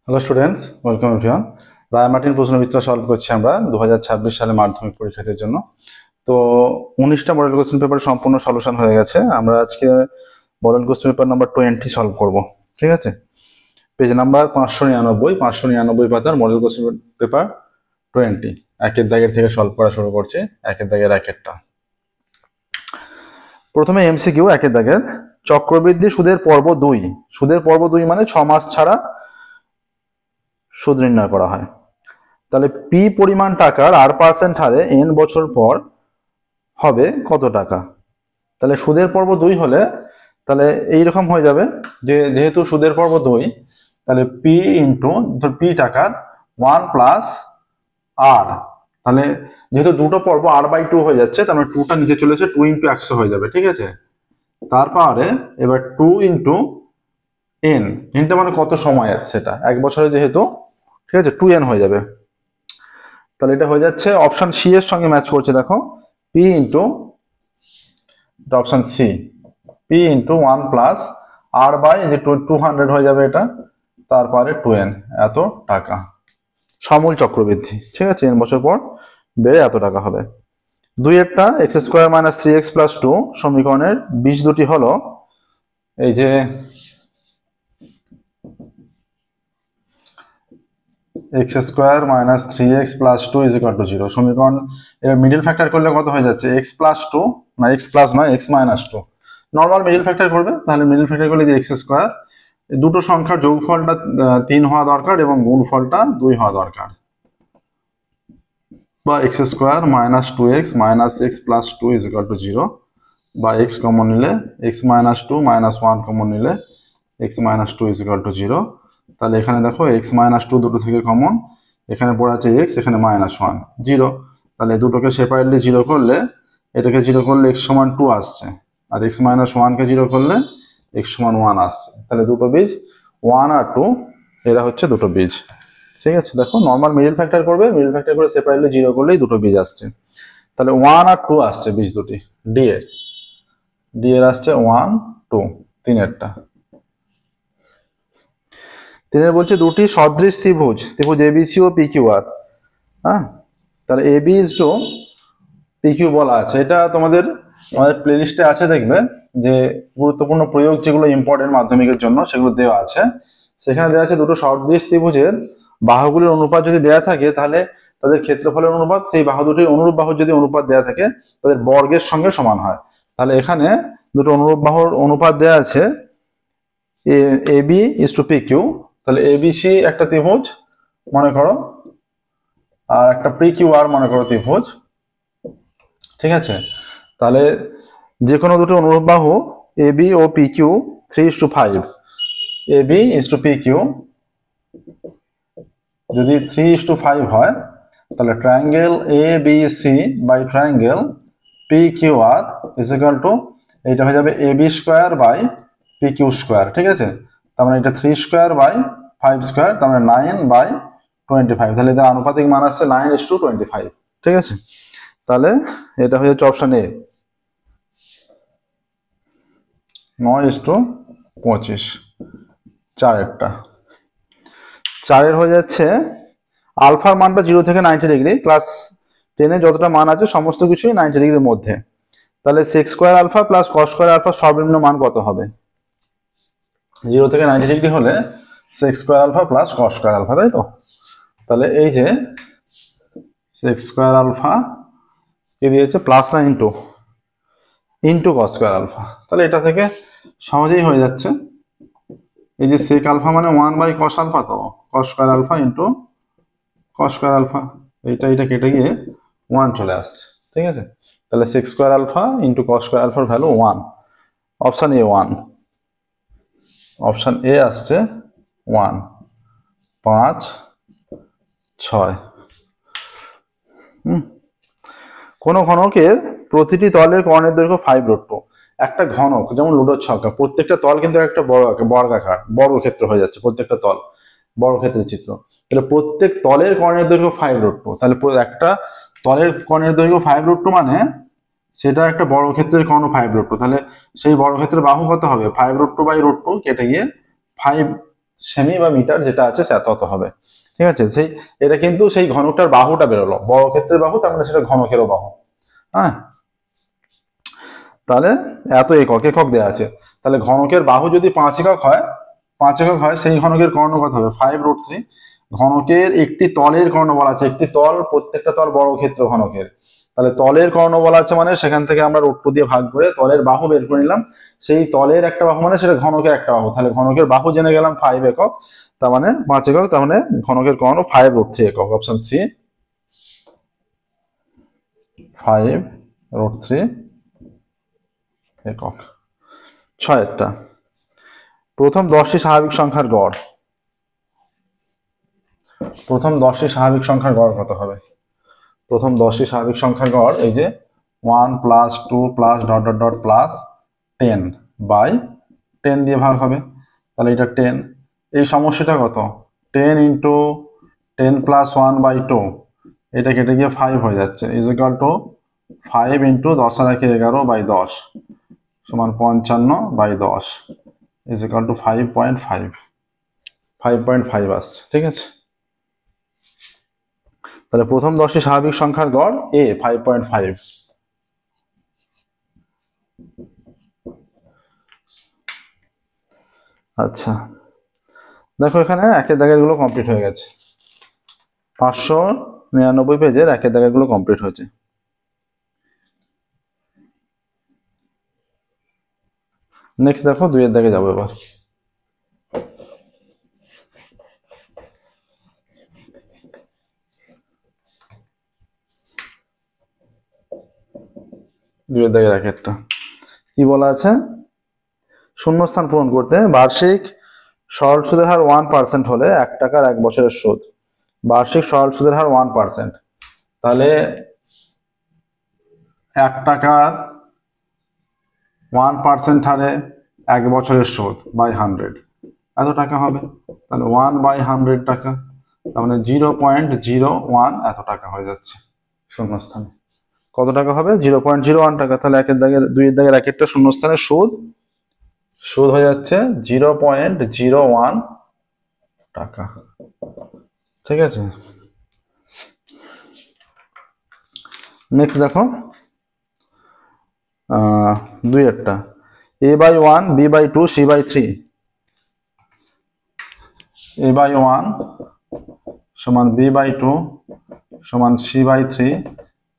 Hello students, welcome everyone. Ray Martin Prashnabichitra solve করছি আমরা 2026 সালে মাধ্যমিক পরীক্ষার জন্য। তো 19টা মডেল কোশ্চেন পেপার সম্পূর্ণ সলিউশন হয়ে গেছে। আমরা আজকে model question paper number 20 solve করব। ঠিক আছে, পেজ নাম্বার 599 পাতার মডেল কোশ্চেন পেপার 20 একের দাগের থেকে সলভ করা শুরু করছে। একের দাগের একেরটা। প্রথমে এমসিকিউ একের দাগের, চক্রবৃদ্ধি সুদের পর্ব 2। সুদের পর্ব 2 মানে 6 মাস ছাড়া সুদ নির্ণয় করা হয়। তাহলে পি পরিমাণ টাকার R% হারে এন বছর পর হবে কত টাকা? তাহলে সুদের পর্ব 2 হলে তাহলে এইরকম হয়ে যাবে যে যেহেতু সুদের পর্ব 2, তাহলে পি ইন্টু পি টাকার 1 প্লাস আর। তাহলে যেহেতু দুটো পর্ব R/2 হয়ে যাচ্ছে, তার মানে 2টা নিচে চলে এসে 2 ইন্টু 100 হয়ে যাবে। ঠিক আছে, তারপরে এবার 2 ইন্টু এন, এনটা মানে কত সময় আছে সেটা, এক বছরে যেহেতু, ঠিক আছে, 2n হয়ে যাবে। তাহলে এটা হয়ে যাচ্ছে অপশন সি এর সঙ্গে ম্যাচ করছে। দেখো, P into option C, P into 1 plus R by যে 200 হয়ে যাবে এটা, তারপরে 2n, এত টাকা সমূল চক্রবৃদ্ধি। ঠিক আছে, n বছর পর বেড়ে এত টাকা হবে। দুই একটা x² - 3x + 2 সমীকরণের বীজ দুটি হলো এই যে x² - 3x + 2 = 0 সমীকরণ। এবার মিডল ফ্যাক্টর করলে কত হয়ে যাচ্ছে? x + 2 না, x প্লাস নয়, x - 2। নর্মাল মিডল ফ্যাক্টর করবে, তাহলে মিডল ফ্যাক্টর করলে যে x², দুটো সংখ্যার যোগফলটা 3 হওয়া দরকার এবং গুণফলটা 2 হওয়া দরকার, বা x² - 2x - x + 2 = 0, বা x কমন নিলে x - 2 - 1 কমন নিলে x - 2 = 0। তাহলে এখানে দেখো x - 2 দুটো থেকে কমন, এখানে পড়ে আছে x, এখানে -1, 0। তাহলে দুটোকে সেপারেটলি 0 করলে, এটাকে 0 করলে x সমান 2 আসছে, আর x - 1 কে 0 করলে x সমান 1 আসছে। তাহলে দুটো বীজ 1 আর 2, এরা হচ্ছে দুটো বীজ। ঠিক আছে, দেখো নর্মাল মিডল ফ্যাক্টর করবে, মিডল ফ্যাক্টর করে সেপারেটলি 0 করলেই দুটো বীজ আসছে। তাহলে 1 আর 2 আসছে বীজ দুটি, ডি এর আসছে 1 2, তিনেরটা। তিনের বলছে দুটি সদৃশ ত্রিভুজ এবিসি ও পিকিউআর। হ্যাঁ, তাহলে এবি ইজ টু পিকিউ বলা আছে। এটা তোমাদের প্লেলিস্টে আছে, দেখবে যে গুরুত্বপূর্ণ প্রয়োগ যেগুলো ইম্পর্টেন্ট মাধ্যমিকের জন্য সেগুলো দেওয়া আছে। সেখানে দেওয়া আছে দুটো সদৃশ ত্রিভুজের বাহুগুলির অনুপাত যদি দেওয়া থাকে, তাহলে তাদের ক্ষেত্রফলের অনুপাত সেই বাহু দুটির অনুরূপ বাহুর যদি অনুপাত দেওয়া থাকে তাদের বর্গের সঙ্গে সমান হয়। তাহলে এখানে দুটো অনুরূপ বাহুর অনুপাত দেওয়া আছে, এবি ইজ টু পিকিউ। তাহলে এবিসি একটা ত্রিভুজ মনে করো, আর একটা পিকিউআর মনে করো ত্রিভুজ। ঠিক আছে, তাহলে যে কোনো দুটো অনুরূপ বাহু এবি ও PQ 3:5, AB is to PQ যদি 3:5 হয়, তাহলে triangle A B C by triangle P Q R is equal to, এটা হয়ে যাবে ab² বাই pq²। ঠিক আছে, তার মানে এটা 3² বাই 5², তার মানে 9/25। তাহলে এদের আনুপাতিক মান আসছে 9:25। ঠিক আছে, তাহলে এটা হয়ে যাচ্ছে অপশন এ, 9:25। চারেরটা, চারের হয়ে যাচ্ছে আলফার মানটা 0 থেকে 90 ডিগ্রি, ক্লাস 10-এ যতটা মান আছে সমস্ত কিছুই 90 ডিগ্রির মধ্যে। তাহলে sec² alpha plus cos² alpha সর্বনিম্ন মান কত হবে? 0 থেকে 90 ডিগ্রি হলে sec² alpha plus cos² alpha, তাই তো? তাহলে এই যে sec² আলফা কি দিয়েছে, প্লাস না ইন্টু cos² আলফা। তাহলে এটা থেকে সহজেই হয়ে যাচ্ছে, এই যে sec আলফা মানে 1/cos আলফা, তো cos² alpha into cos² alpha, এটা কেটে গিয়ে 1 চলে আসছে। ঠিক আছে, তাহলে sec² আলফা ইন্টু cos² আলফার value 1। Option A 1, option A আসছে 1, 5 6। কোন ঘনকের প্রতিটি তলের কর্ণের দৈর্ঘ্য 5√2। একটা ঘনক যেমন লুডোর ছক্কা, প্রত্যেকটা তল কিন্তু একটা বর্গাকার, বর্গক্ষেত্র হয়ে যাচ্ছে প্রত্যেকটা তল, বর্গক্ষেত্রের চিত্র। তাহলে প্রত্যেক তলের কর্ণের দৈর্ঘ্য 5√2, তাহলে একটা তলের কর্ণের দৈর্ঘ্য 5√2 মানে সেটা একটা বর্গক্ষেত্রের কর্ণ 5√2। তাহলে সেই বর্গক্ষেত্রের বাহু কত হবে? 5√2/√2 কেটে গিয়ে 5 সেমি বা মিটার যেটা আছে তত হবে। ঠিক আছে, এটা কিন্তু সেই ঘনকটার বাহুটা বেরোলো, বর্গক্ষেত্রের বাহু, তার মানে সেটা ঘনকেরও বাহু। হ্যাঁ, তাহলে এত একক, একক দেওয়া আছে। তাহলে ঘনকের বাহু যদি 5 একক হয়, 5 একক হয়, সেই ঘনকের কর্ণ কত হবে? 5√3। ঘনকের একটি তলের কর্ণ বলা আছে, একটি তল, প্রত্যেকটা তল বর্গক্ষেত্র ঘনকের। তাহলে তলের কর্ণ বলা আছে মানে সেখান থেকে আমরা √2 দিয়ে ভাগ করে তলের বাহু বের করে নিলাম। সেই তলের একটা বাহু মানে সেটা ঘনকের একটা বাহু। তাহলে ঘনকের বাহু জেনে গেলাম 5 একক, তার মানে 5 একক, তার মানে ঘনকের কর্ণ 5√3 একক। অপশন সি, 5√3 একক। 6 প্রথম 10টি স্বাভাবিক সংখ্যার গড়। প্রথম 10টি স্বাভাবিক সংখ্যার গড় কত হবে? প্রথম 10টি স্বাভাবিক সংখ্যার গড় এই যে 1 + 2 + ... +10 বাই 10 দিয়ে ভাগ হবে। তাহলে এটা 10, এই সমস্যাটা কত? 10 × 10 + 1/2, এটা কেটে গিয়ে 5 হয়ে যাচ্ছে, ইজ ইকুয়াল টু 5 × 10⁻11/10 সমান 55/10 ইজ ইকুয়াল টু 5.5, 5.5 আসছে। ঠিক আছে, তাহলে প্রথম 10টি স্বাভাবিক সংখ্যার গড় এ 5.5। আচ্ছা, দেখো এখানে একের দাগের গুলো কমপ্লিট হয়ে গেছে, 599 পেজের একের দাগের গুলো কমপ্লিট হয়েছে। নেক্সট দেখো 2 এর দাগে যাবো এবার। দুইয়ের দাগের একেরটা কি বলা আছে? শূন্যস্থান পূরণ করতে বার্ষিক সরল সুদের হার 1% হলে 1 টাকার 1 বছরের সুদ। বার্ষিক সরল সুদের হার 1%, তাহলে 1 টাকার 1% হারে 1 বছরের সুদ বাই 100 এত টাকা হবে। তাহলে 1/100 টাকা, তার মানে 0.01 এত টাকা হয়ে যাচ্ছে শূন্যস্থানে। কত টাকা হবে? 0.01 টাকা। তাহলে 2 এর দাগের একেরটা শূন্যস্থানের সুদ হয়ে যাচ্ছে 0.01 টাকা। ঠিক আছে, নেক্সট দেখো 2 এরটা a/1 b/2 c/3। a/1 সমান b/2 সমান c/3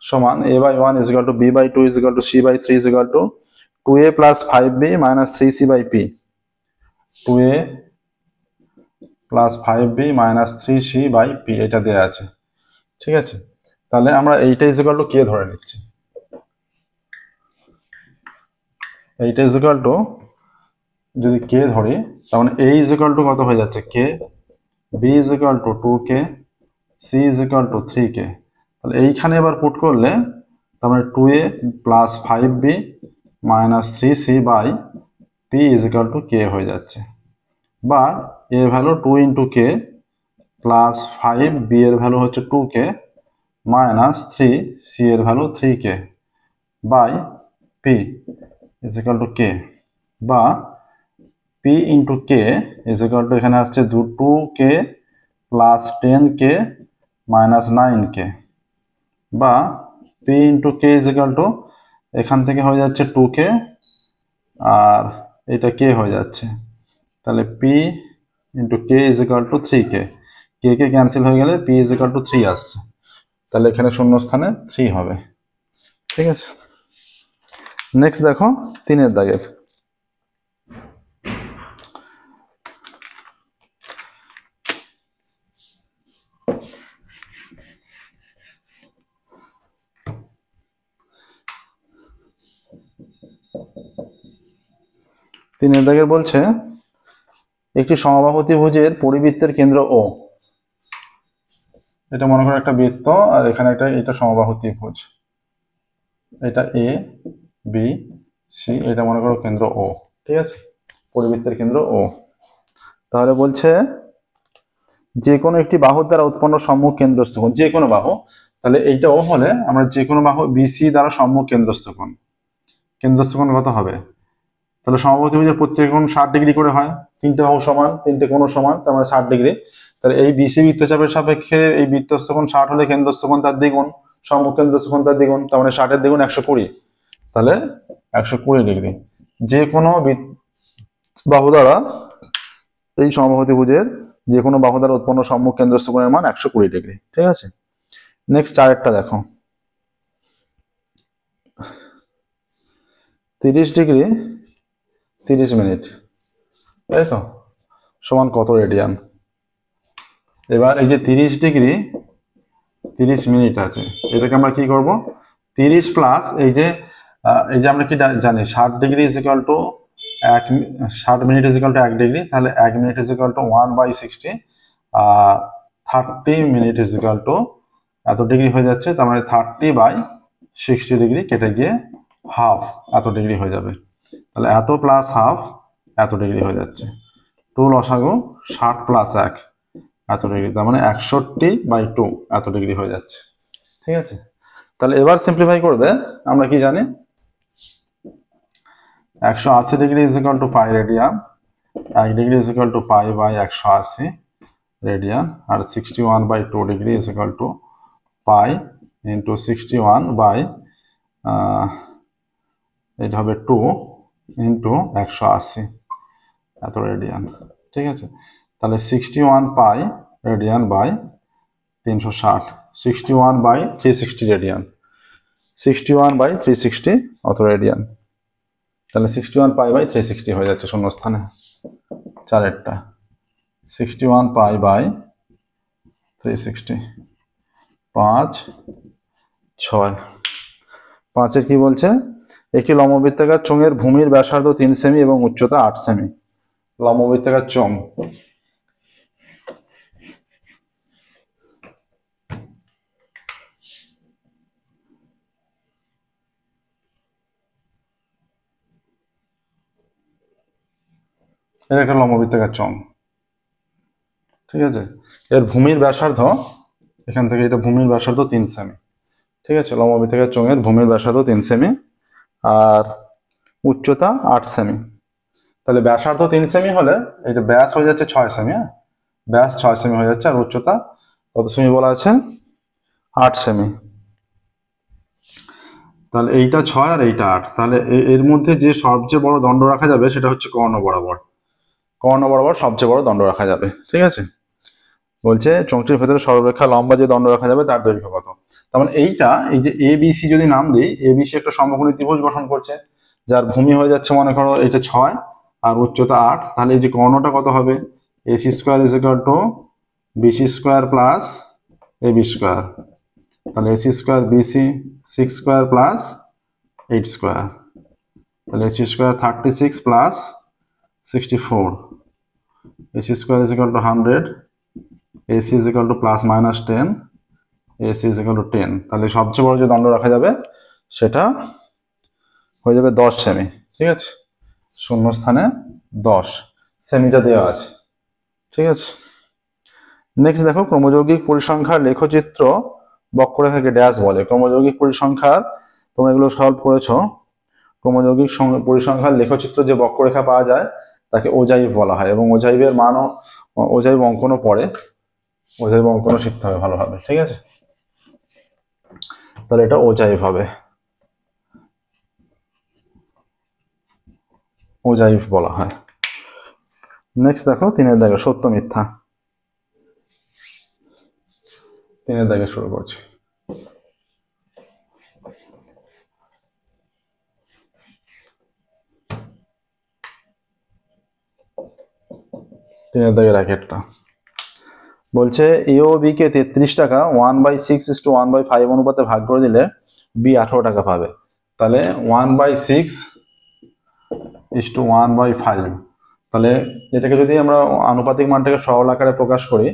সমান a/1 is equal to b/2 is equal to c/3 is equal to 2a plus 5b minus 3c by p, 2a plus 5b minus 3c by p এটা দেয়া আছে। ঠিক আছে, তাহলে আমরা এইটা is equal to k ধরে নিচ্ছি। এইটা is equal to যদি k ধরি, তার মানে a is equal to কত হয়ে যাচ্ছে? k, b is equal to 2k, c is equal to 3k। তাহলে এইখানে এবার পুট করলে তার মানে 2a plus 5b minus 3c by p is equal to k হয়ে যাচ্ছে। বা a এর ভ্যালু 2 × k প্লাস 5, b এর ভ্যালু হচ্ছে 2k মাইনাস 3, c এর value 3k by p is equal to k। বা p × k is equal to এখানে আসছে 2k plus 10k minus 9k। বা p × k is equal to এখান থেকে হয়ে যাচ্ছে 2k আর এটা k হয়ে যাচ্ছে, তাহলে p × k is equal to 3k। k K cancel হয়ে গেলে p is equal to 3 আসছে, তাহলে এখানে শূন্যস্থানে 3 হবে। ঠিক আছে, নেক্সট দেখো 3 এর দাগের। তিনের দাগের বলছে একটি সমবাহু ত্রিভুজের পরিবৃত্তের কেন্দ্র ও। এটা মনে করো একটা বৃত্ত আর এখানে এটা সমবাহু ত্রিভুজ, এটা এ বি সি, এটা মনে করো কেন্দ্র ও। ঠিক আছে, পরিবৃত্তের কেন্দ্র ও। তাহলে বলছে যে কোনো একটি বাহুর দ্বারা উৎপন্ন সম্মুখ কেন্দ্রস্থ কোণ, যে কোনো বাহু, তাহলে এইটা ও হলে আমরা যে কোনো বাহু বিসি দ্বারা সম্মুখ কেন্দ্রস্থ কোণ কত হবে? তাহলে সমবাহু ত্রিভুজের প্রত্যেক কোণ 60 ডিগ্রি করে হয়, তিনটে বাহু সমান, তিনটে কোণ সমান, তার মানে 60 ডিগ্রি। তাহলে এই বিসি বৃত্তচাপের সাপেক্ষে এই বৃত্তস্থ কোণ 60 হলে কেন্দ্রস্থ কোণ তার দ্বিগুণ, সম্মুখ কেন্দ্রস্থ কোণ তার দ্বিগুণ, তার মানে 60 এর দ্বিগুণ 120, তাহলে 120 ডিগ্রি। যে কোনো বাহু দ্বারা এই সমবাহুত্রিভুজের যে কোনো বাহু দ্বারা উৎপন্ন সম্মুখ কেন্দ্রস্থ কোণের মান 120 ডিগ্রি। ঠিক আছে, নেক্সট চারেরটা দেখো। 30 ডিগ্রি 30 মিনিট, তাই তো, সমান কত রেডিয়ান? এবার এই যে 30 ডিগ্রি 30 মিনিট আছে, এটাকে আমরা কি করব, 30 প্লাস এই যে আমরা কি জানি 60 degree is equal to 60 minute is equal to 1 degree, তাহলে 1 minute is equal two 1/60, 30 minute is equal two এত ডিগ্রি হয়ে যাচ্ছে, তার মানে 30/60 ডিগ্রি কেটে গিয়ে হাফ এত ডিগ্রি হয়ে যাবে। তাহলে এত প্লাস হাফ এত ডিগ্রি হয়ে যাচ্ছে, 2 লসাগু 60 প্লাস 1 এত ডিগ্রি, তার মানে 61/2 এত ডিগ্রি হয়ে যাচ্ছে। ঠিক আছে, তাহলে এবার সিম্পলিফাই করবে, আমরা কি জানি 180 degree is equal to pi radian, 1 degree is equal to পাই/180 রেডিয়ান, আর 61/2 degree is equal to pi into 61 এটা হবে 2 ইন্টু 180 এত রেডিয়ান। ঠিক আছে, তাহলে 61 পাই রেডিয়ান বাই 360, 61/360 রেডিয়ান, 61/360 অত রেডিয়ান, তাহলে 61 পাই/360 হয়ে যাচ্ছে শূন্য স্থানে চারেরটা, 61 পাই/360, 5 6। 5-এর কি বলছে, একটি লম্ববৃত্তাকার চোঙের ভূমির ব্যাসার্ধ 3 সেমি এবং উচ্চতা 8 সেমি। লম্ববৃত্তাকার চোঙ, এটা একটা লম্ববৃত্তাকার চোঙ। ঠিক আছে, এর ভূমির ব্যাসার্ধ, এখান থেকে এটা ভূমির ব্যাসার্ধ 3 সেমি। ঠিক আছে, লম্ববৃত্তাকার চোঙের ভূমির ব্যাসার্ধ 3 সেমি আর উচ্চতা 8 সেমি। তাহলে ব্যাসার্ধ 3 সেমি হলে এটা ব্যাস হয়ে যাচ্ছে 6 সেমি, হ্যাঁ, ব্যাস 6 সেমি হয়ে যাচ্ছে, আর উচ্চতা কত সেমি বলা আছে, 8 সেমি। তাহলে এইটা 6 আর এইটা 8, তাহলে এর মধ্যে যে সবচেয়ে বড় দণ্ড রাখা যাবে সেটা হচ্ছে কর্ণ বরাবর, কর্ণ বরাবর সবচেয়ে বড় দণ্ড রাখা যাবে। ঠিক আছে, বলছে চোঙটির ভেতরে সর্বাপেক্ষা লম্বা যে দণ্ড রাখা যাবে তার দৈর্ঘ্য কত। তার মানে এইটা, এই যে ABC যদি নাম দিই, ABC একটা সমকোণী ত্রিভুজ গঠন করছে, যার ভূমি হয়ে যাচ্ছে মনে করো এটা 6 আর উচ্চতা 8, তাহলে এই যে কর্ণটা কত হবে, AC² is equal two BC² plus AB², তাহলে AC² BC 6² প্লাস 8², তাহলে AC² 36 plus 64, AC² is equal two 100, AC is equal to plus minus 10, AC is equal to 10, তাহলে সবচেয়ে বড় যে দণ্ড রাখা যাবে সেটা হয়ে যাবে 10 সেমি। ঠিক আছে, শূন্য স্থানে 10 সেমিটা দেওয়া আছে। ঠিক আছে, নেক্সট দেখো, ক্রমযৌগিক পরিসংখ্যার লেখচিত্র বক্ররেখাকে ড্যাশ বলে। ক্রমযৌগিক পরিসংখ্যার, তোমরা এগুলো সলভ করেছো, ক্রমযৌগিক পরিসংখ্যার লেখচিত্র যে বক্ররেখা পাওয়া যায় তাকে ওজাইভ বলা হয়, এবং ওজাইভের মানও, ওজাইভ অঙ্কনও পড়ে, ওজাইভ অঙ্কনও শিখতে হবে ভালোভাবে। ঠিক আছে, তাহলে এটা ওজাইভ হবে, ওজাইভ বলা হয়। নেক্সট দেখো 3-এর দাগে সত্য মিথ্যা, 3-এর দাগে শুরু করছি। তিনের দাগের একটা বলছে AOB কে 33 টাকা 1/6:1/5 অনুপাতে ভাগ করে দিলে B 18 টাকা পাবে। তাহলে 1/6:1/5, তাহলে এটাকে যদি আমরা আনুপাতিক মানটাকে সরল আকারে প্রকাশ করি,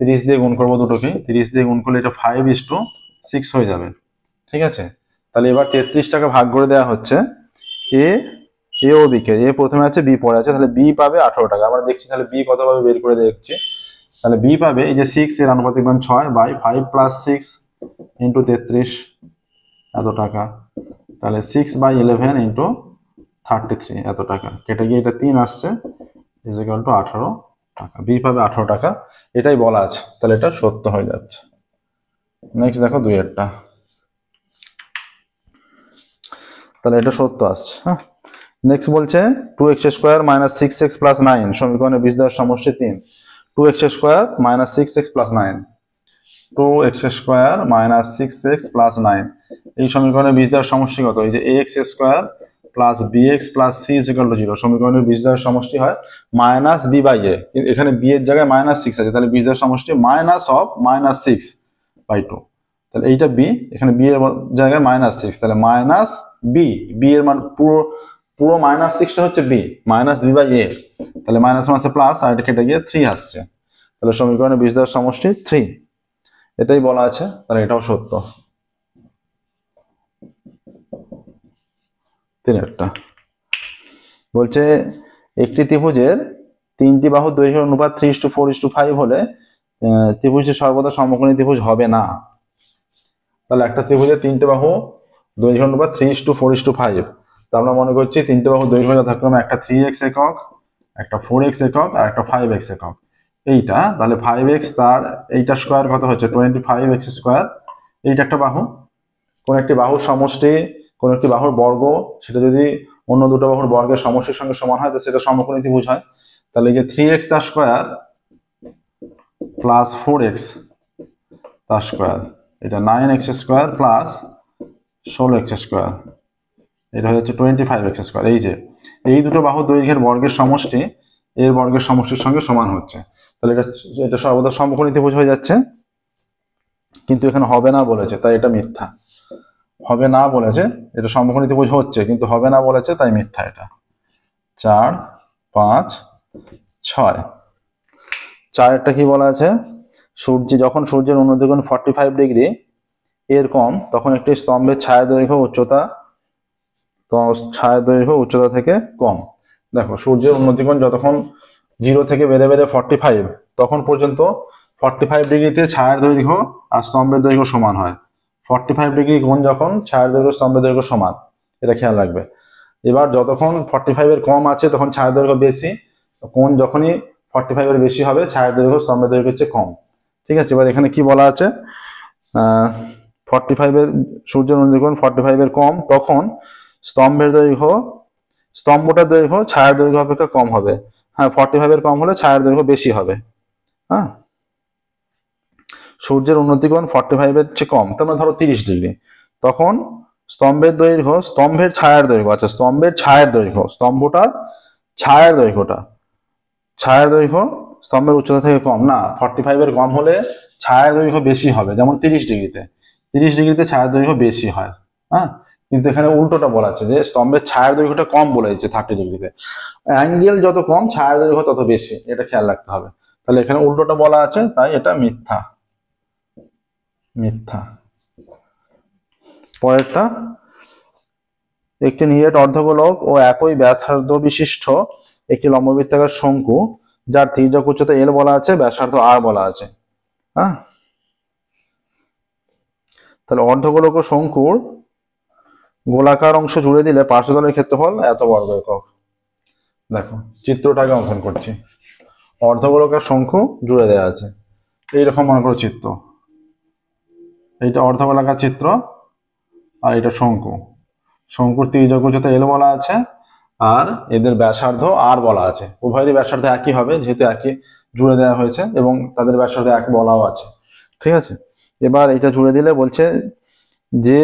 30 দিয়ে গুণ করবো দুটোকে, 30 দিয়ে গুণ করলে এটা 5:6 হয়ে যাবে। ঠিক আছে, তাহলে এবার 33 টাকা ভাগ করে দেওয়া হচ্ছে AOB কে, A প্রথমে আছে B পরে আছে, তাহলে B পাবে 18 টাকা। আমরা দেখছি তাহলে B কত পাবে বের করে দেখছি, তাহলে B পাবে এই যে 6 এর আনুপাতিক মান 6/5 প্লাস 6 ইন্টু 33 এত টাকা, তাহলে 6/11 ইন্টু 33 এত টাকা, কেটে গিয়ে এটা 3 আসছে, ইজ ইকুয়াল টু 18 টাকা, বি পাবে 18 টাকা, এটাই বলা আছে, তাহলে এটা সত্য হয়ে যাচ্ছে। নেক্সট দেখো 2 এরটা, তাহলে এটা সত্য আসছে। হ্যাঁ, নেক্সট বলছে 2x square minus 6x plus 9 সমীকরণের বীজ দেওয়ার সমষ্টি 3। 2x square minus 6x plus 9, 2x square minus 6x plus 9, এই সমীকরণের বীজ দেওয়ার সমষ্টি কত? এই যে ax square plus bx plus c is equal two 0, সমীকরণের বীজ দেওয়ার সমষ্টি হয় মাইনাস b বাই a, এখানে b এর জায়গায় মাইনাস 6 আছে, তাহলে বীজ দেওয়ার সমষ্টি মাইনাস অফ মাইনাস 6 বাই 2, তাহলে এইটা b, এখানে b এর জায়গায় মাইনাস 6, তাহলে মাইনাস b, b এর মান পুরো মাইনাস 6টা হচ্ছে b, minus b by a, তাহলে মাইনাস মাসে প্লাস, আর এটা কেটে গিয়ে 3 আসছে, তাহলে সমীকরণের বীজ দেওয়ার সমষ্টি 3, এটাই বলা আছে, তাহলে এটাও সত্য। 3 বলছে একটি ত্রিভুজের 3টি বাহুর দৈর্ঘ্যের অনুপাত 3:4:5 হলে ত্রিভুজটি সর্বদা সমকোণী ত্রিভুজ হবে না। তাহলে একটা ত্রিভুজের 3টে বাহু দৈর্ঘ্য অনুপাত 3:4:5, তো আমরা মনে করছি 3টে বাহু দৈর্ঘ্য যথাক্রমে একটা 3x একক, একটা 4x একক আর একটা 5x একক, এইটা তাহলে 5x তার এইটা স্কোয়ার কত হচ্ছে 25x স্কোয়ার, এইটা একটা বাহু, কোন একটি বাহুর সমষ্টি কোন একটি বাহুর বর্গ সেটা যদি অন্য দুটো বাহুর বর্গের সমষ্টির সঙ্গে সমান হয় তো সেটা সমকোণী ত্রিভুজ হয়। তাহলে এই যে 3x তার স্কোয়ার প্লাস 4x তার স্কোয়ার, এটা 9x square plus 16x square, এটা হচ্ছে 25x স্কোয়ার, এই যে এই দুটো বাহু দৈর্ঘ্যের বর্গের সমষ্টি এর বর্গের সমষ্টির সঙ্গে সমান হচ্ছে, তাহলে এটা সর্বদা সমকোণী ত্রিভুজ হয়ে যাচ্ছে। কিন্তু এখানে হবে না বলেছে, তাই এটা মিথ্যা। হবে না বলেছে, এটা সমকোণী ত্রিভুজ হচ্ছে কিন্তু হবে না বলেছে, তাই মিথ্যা এটা। 4, 5, 6, 4টা কি বলা আছে? যখন সূর্যের উন্নতিকোণ 45 ডিগ্রি এর কম তখন একটি স্তম্ভের ছায়া দৈর্ঘ্য উচ্চতা থেকে কম। দেখো সূর্যের উন্নতিকোণ যতক্ষণ 0 থেকে বেড়ে বেড়ে 45, তখন পর্যন্ত 45 ডিগ্রিতে ছায়ার দৈর্ঘ্য আর স্তম্ভের দৈর্ঘ্য সমান হয়। 45 ডিগ্রি কোণ যখন ছায়ার দৈর্ঘ্য স্তম্ভের দৈর্ঘ্য সমান, এটা খেয়াল রাখবে। এবার যতক্ষণ 45 এর কম আছে তখন ছায়ার দৈর্ঘ্য বেশি, কোণ যখনই 45 এর বেশি হবে ছায়ার দৈর্ঘ্য স্তম্ভের দৈর্ঘ্য হচ্ছে কম। ঠিক আছে, এবার এখানে কি বলা আছে? 45 এর সূর্যের উন্নতিকোণ 45 এর কম তখন স্তম্ভটার দৈর্ঘ্য ছায়ার দৈর্ঘ্য অপেক্ষা কম হবে। হ্যাঁ, 45 এর কম হলে ছায়ার দৈর্ঘ্য বেশি হবে। হ্যাঁ, সূর্যের উন্নতিকোণ 45 এর চেয়ে কম, তার মানে ধরো 30 ডিগ্রি, তখন স্তম্ভের ছায়ার দৈর্ঘ্য, আচ্ছা স্তম্ভের ছায়ার দৈর্ঘ্য, স্তম্ভটার ছায়ার দৈর্ঘ্য স্তম্ভের উচ্চতা থেকে কম না, 45 এর কম হলে ছায়ার দৈর্ঘ্য বেশি হবে, যেমন 30 ডিগ্রিতে ছায়ার দৈর্ঘ্য বেশি হয়। হ্যাঁ, কিন্তু এখানে উল্টোটা বলা আছে যে স্তম্ভের ছায়ার দৈর্ঘ্যটা কম বলে দিচ্ছে 30 ডিগ্রিতে, অ্যাঙ্গেল যত কম ছায়ার দৈর্ঘ্য তত বেশি, এটা খেয়াল রাখতে হবে। তাহলে এখানে উল্টোটা বলা আছে, তাই এটা মিথ্যা। পরেরটা, একটি নিরেট অর্ধগোলক ও একই ব্যাসার্ধ বিশিষ্ট একটি লম্ববৃত্তাকার শঙ্কু যার তির্যক উচ্চতা L বলা আছে, ব্যাসার্ধ R বলা আছে। হ্যাঁ, তাহলে অর্ধগোলক ও শঙ্কুর গোলাকার অংশ জুড়ে দিলে পার্শ্বতলের ক্ষেত্রফল এত বর্গ একক। দেখো চিত্রটাকে অঙ্কন করছি, অর্ধগোলক আর শঙ্কু জুড়ে দেওয়া আছে, এইরকম মনে করো চিত্র, এইটা অর্ধগোলাকার চিত্র আর এটা শঙ্কুর তির্যক উচ্চতা L বলা আছে আর এদের ব্যাসার্ধ R বলা আছে। উভয়েরই ব্যাসার্ধ একই হবে যেহেতু একই জুড়ে দেওয়া হয়েছে এবং তাদের ব্যাসার্ধ এক বলাও আছে। ঠিক আছে, এবার এটা জুড়ে দিলে বলছে যে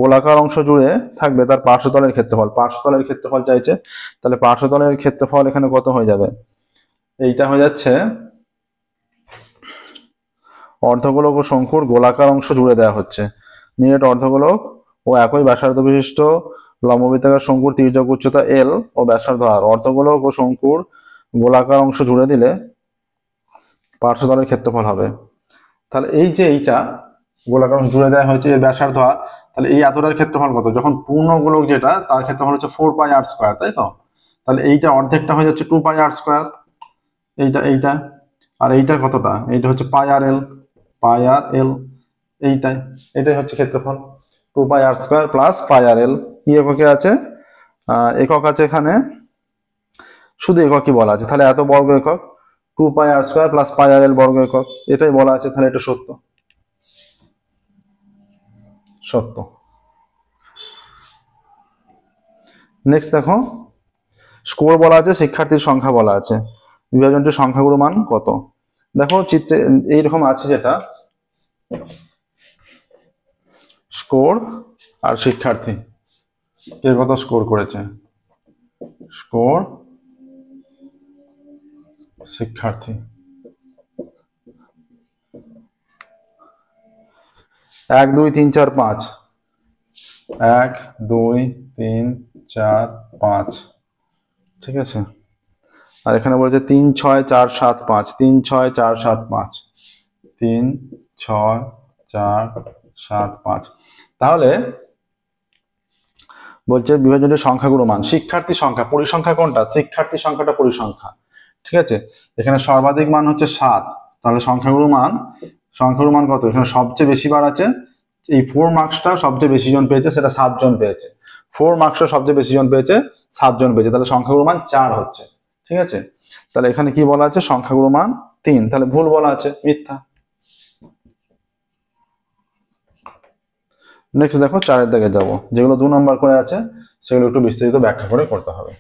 গোলাকার অংশ জুড়ে থাকবে তার পার্শ্বতলের ক্ষেত্রফল চাইছে, তাহলে পার্শ্বতলের ক্ষেত্রফল এখানে কত হয়ে যাবে? এইটা হয়ে যাচ্ছে অর্ধগোলক ও শঙ্কুর গোলাকার অংশ জুড়ে দেওয়া হচ্ছে, নিরেট অর্ধগোলক ও একই ব্যাসার্ধ বিশিষ্ট লম্ববৃত্তাকার শঙ্কুর তির্যক উচ্চতা L ও ব্যাসার্ধ R, অর্ধগোলক ও শঙ্কুর গোলাকার অংশ জুড়ে দিলে পার্শ্বতলের ক্ষেত্রফল হবে। তাহলে এই যে এইটা গোলাকার অংশ জুড়ে দেওয়া হয়েছে, এর ব্যাসার্ধ R, তাহলে এই এতটার ক্ষেত্রফল কত? যখন পূর্ণ গোলক যেটা তার ক্ষেত্রফল হচ্ছে 4πr², তাই তো? তাহলে এইটা অর্ধেকটা হয়ে যাচ্ছে 2πr², এইটা আর এইটার কতটা? এইটা হচ্ছে πrl, এটাই হচ্ছে ক্ষেত্রফল 2πr² প্লাস πrl। কি এককে আছে? একক আছে এখানে শুধু একক কি বলা আছে, তাহলে এত বর্গ একক 2πr² প্লাস πrl বর্গ একক, এটাই বলা আছে, তাহলে এটা সত্য। সত্য। নেক্সট দেখো, স্কোর বলা আছে, শিক্ষার্থীর সংখ্যা বলা আছে, বিভাজনটির সংখ্যাগুলো মান কত। দেখো চিত্রে এইরকম আছে, যেটা স্কোর আর শিক্ষার্থী কে কত স্কোর করেছে, স্কোর শিক্ষার্থী 1 2 3 4 5, 1 2 3 4 5, ঠিক আছে। আর এখানে বলেছে 3 6 4 7 5, 3 6 4 7 5, 3 6 4 7 5। তাহলে বলছে বিভাজনের সংখ্যাগুলো মান, শিক্ষার্থী সংখ্যা পরিসংখ্যা কোনটা, শিক্ষার্থী সংখ্যাটা পরিসংখ্যা, ঠিক আছে। এখানে সর্বাধিক মান হচ্ছে 7, তাহলে সংখ্যাগুলো মান কত, এখানে সবচেয়ে বেশি বার আছে, এই 4 মার্কসটা সবচেয়ে বেশি জন পেয়েছে, সেটা 7 জন পেয়েছে। 4 মার্কসটা সবচেয়ে বেশি জন পেয়েছে, 7 জন পেয়েছে, তাহলে সংখ্যাগুলো মান 4 হচ্ছে, ঠিক আছে। তাহলে এখানে কি বলা আছে, সংখ্যাগুলো মান 3, তাহলে ভুল বলা আছে, মিথ্যা। নেক্সট দেখো 4 দিকে যাব, যেগুলো 2 নম্বর করে আছে সেগুলো একটু বিস্তারিত ব্যাখ্যা করে করতে হবে,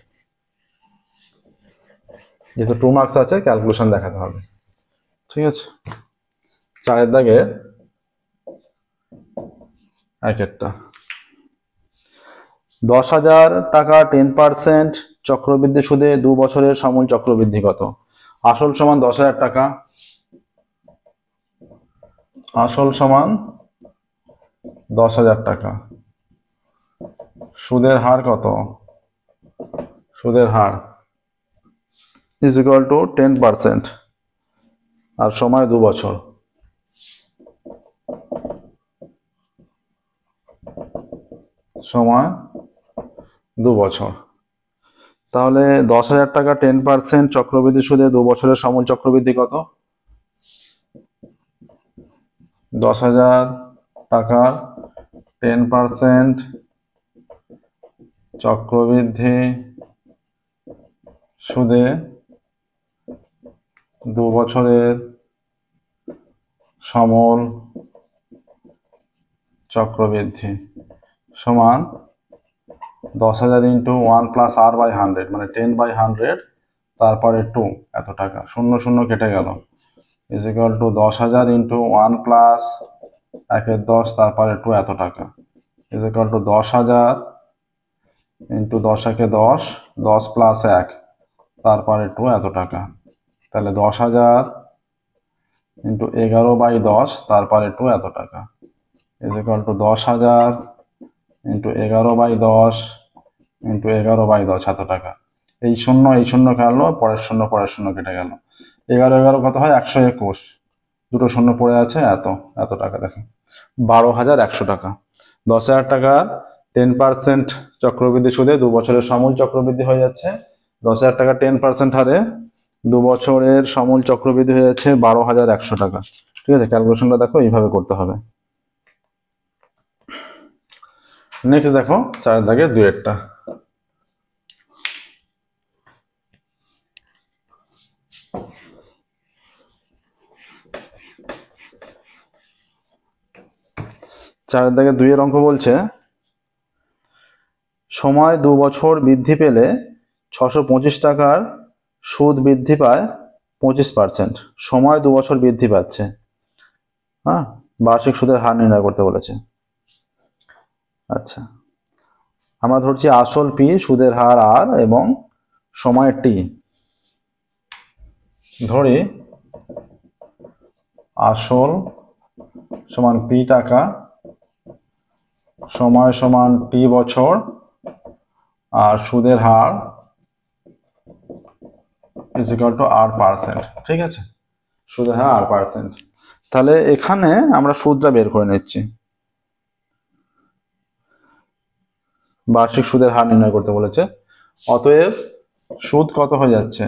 যেহেতু 2 মার্কস আছে ক্যালকুলেশন দেখাতে হবে, ঠিক আছে। 4 দাগে একটা 10,000 টাকা 10% চক্রবৃদ্ধি সুদে 2 বছরের সমূল চক্রবৃদ্ধি কত। আসল সমান 10,000 টাকা, আসল সমান 10,000 টাকা, সুদের হার কত, সুদের হার ইজ ইকুয়াল টু 10%, আর সময় 2 বছর, সময় 2 বছর। তাহলে 10,000 টাকা 10% চক্রবৃদ্ধি সুদে 2 বছরের সমূল চক্রবৃদ্ধি কত। 10,000 টাকার 10% চক্রবৃদ্ধি সুদে 2 বছরের সমূল চক্রবৃদ্ধি সমান 10,000 ইন্টু 1 প্লাস r বাই 100, মানে 10/100, তারপরে 2, এত টাকা, 0 0 কেটে গেল, is equal two 10,000 into 1 plus 1/10, তারপরে 2, এত টাকা, is equal two 10,000 into 10/10, 10 plus 1, তারপরে 2, এত টাকা। তাহলে 10,000 ইন্টু 11/10, তারপরে 2, এত টাকা, is equal two 10,000 into 11/10 into 11/10, এত টাকা। এই শূন্য কাটলো, পরের শূন্য কেটে গেল, 11 11 কত হয়, 121, দুটো শূন্য পড়ে আছে, এত টাকা। দেখো 12,100 টাকা। 10,000 টাকা 10% চক্রবৃদ্ধি সুদে 2 বছরের সমূল চক্রবৃদ্ধি হয়ে যাচ্ছে, 10,000 টাকা 10% হারে 2 বছরের সমূল চক্রবৃদ্ধি হয়ে যাচ্ছে 12,100 টাকা, ঠিক আছে। ক্যালকুলেশনটা দেখো এইভাবে করতে হবে। নেক্সট দেখো 4 দাগের 2 4 দাগের 2 অঙ্ক বলছে, সময় 2 বছর বৃদ্ধি পেলে 625 টাকার সুদ বৃদ্ধি পায় 25%। সময় 2 বছর বৃদ্ধি পাচ্ছে, হ্যাঁ, বার্ষিক সুদের হার নির্ণয় করতে বলেছে। আচ্ছা, আমরা ধরছি আসল পি, সুদের হার আর, এবং সময় টি। ধরি আসল সমান পি টাকা, সময় সমান টি বছর, আর সুদের her is equal two r%, ঠিক আছে। সুদের হার r%। তাহলে এখানে আমরা সুদটা বের করে নিচ্ছি, বার্ষিক সুদের হার নির্ণয় করতে বলেছে। অতএব সুদ কত হয়ে যাচ্ছে,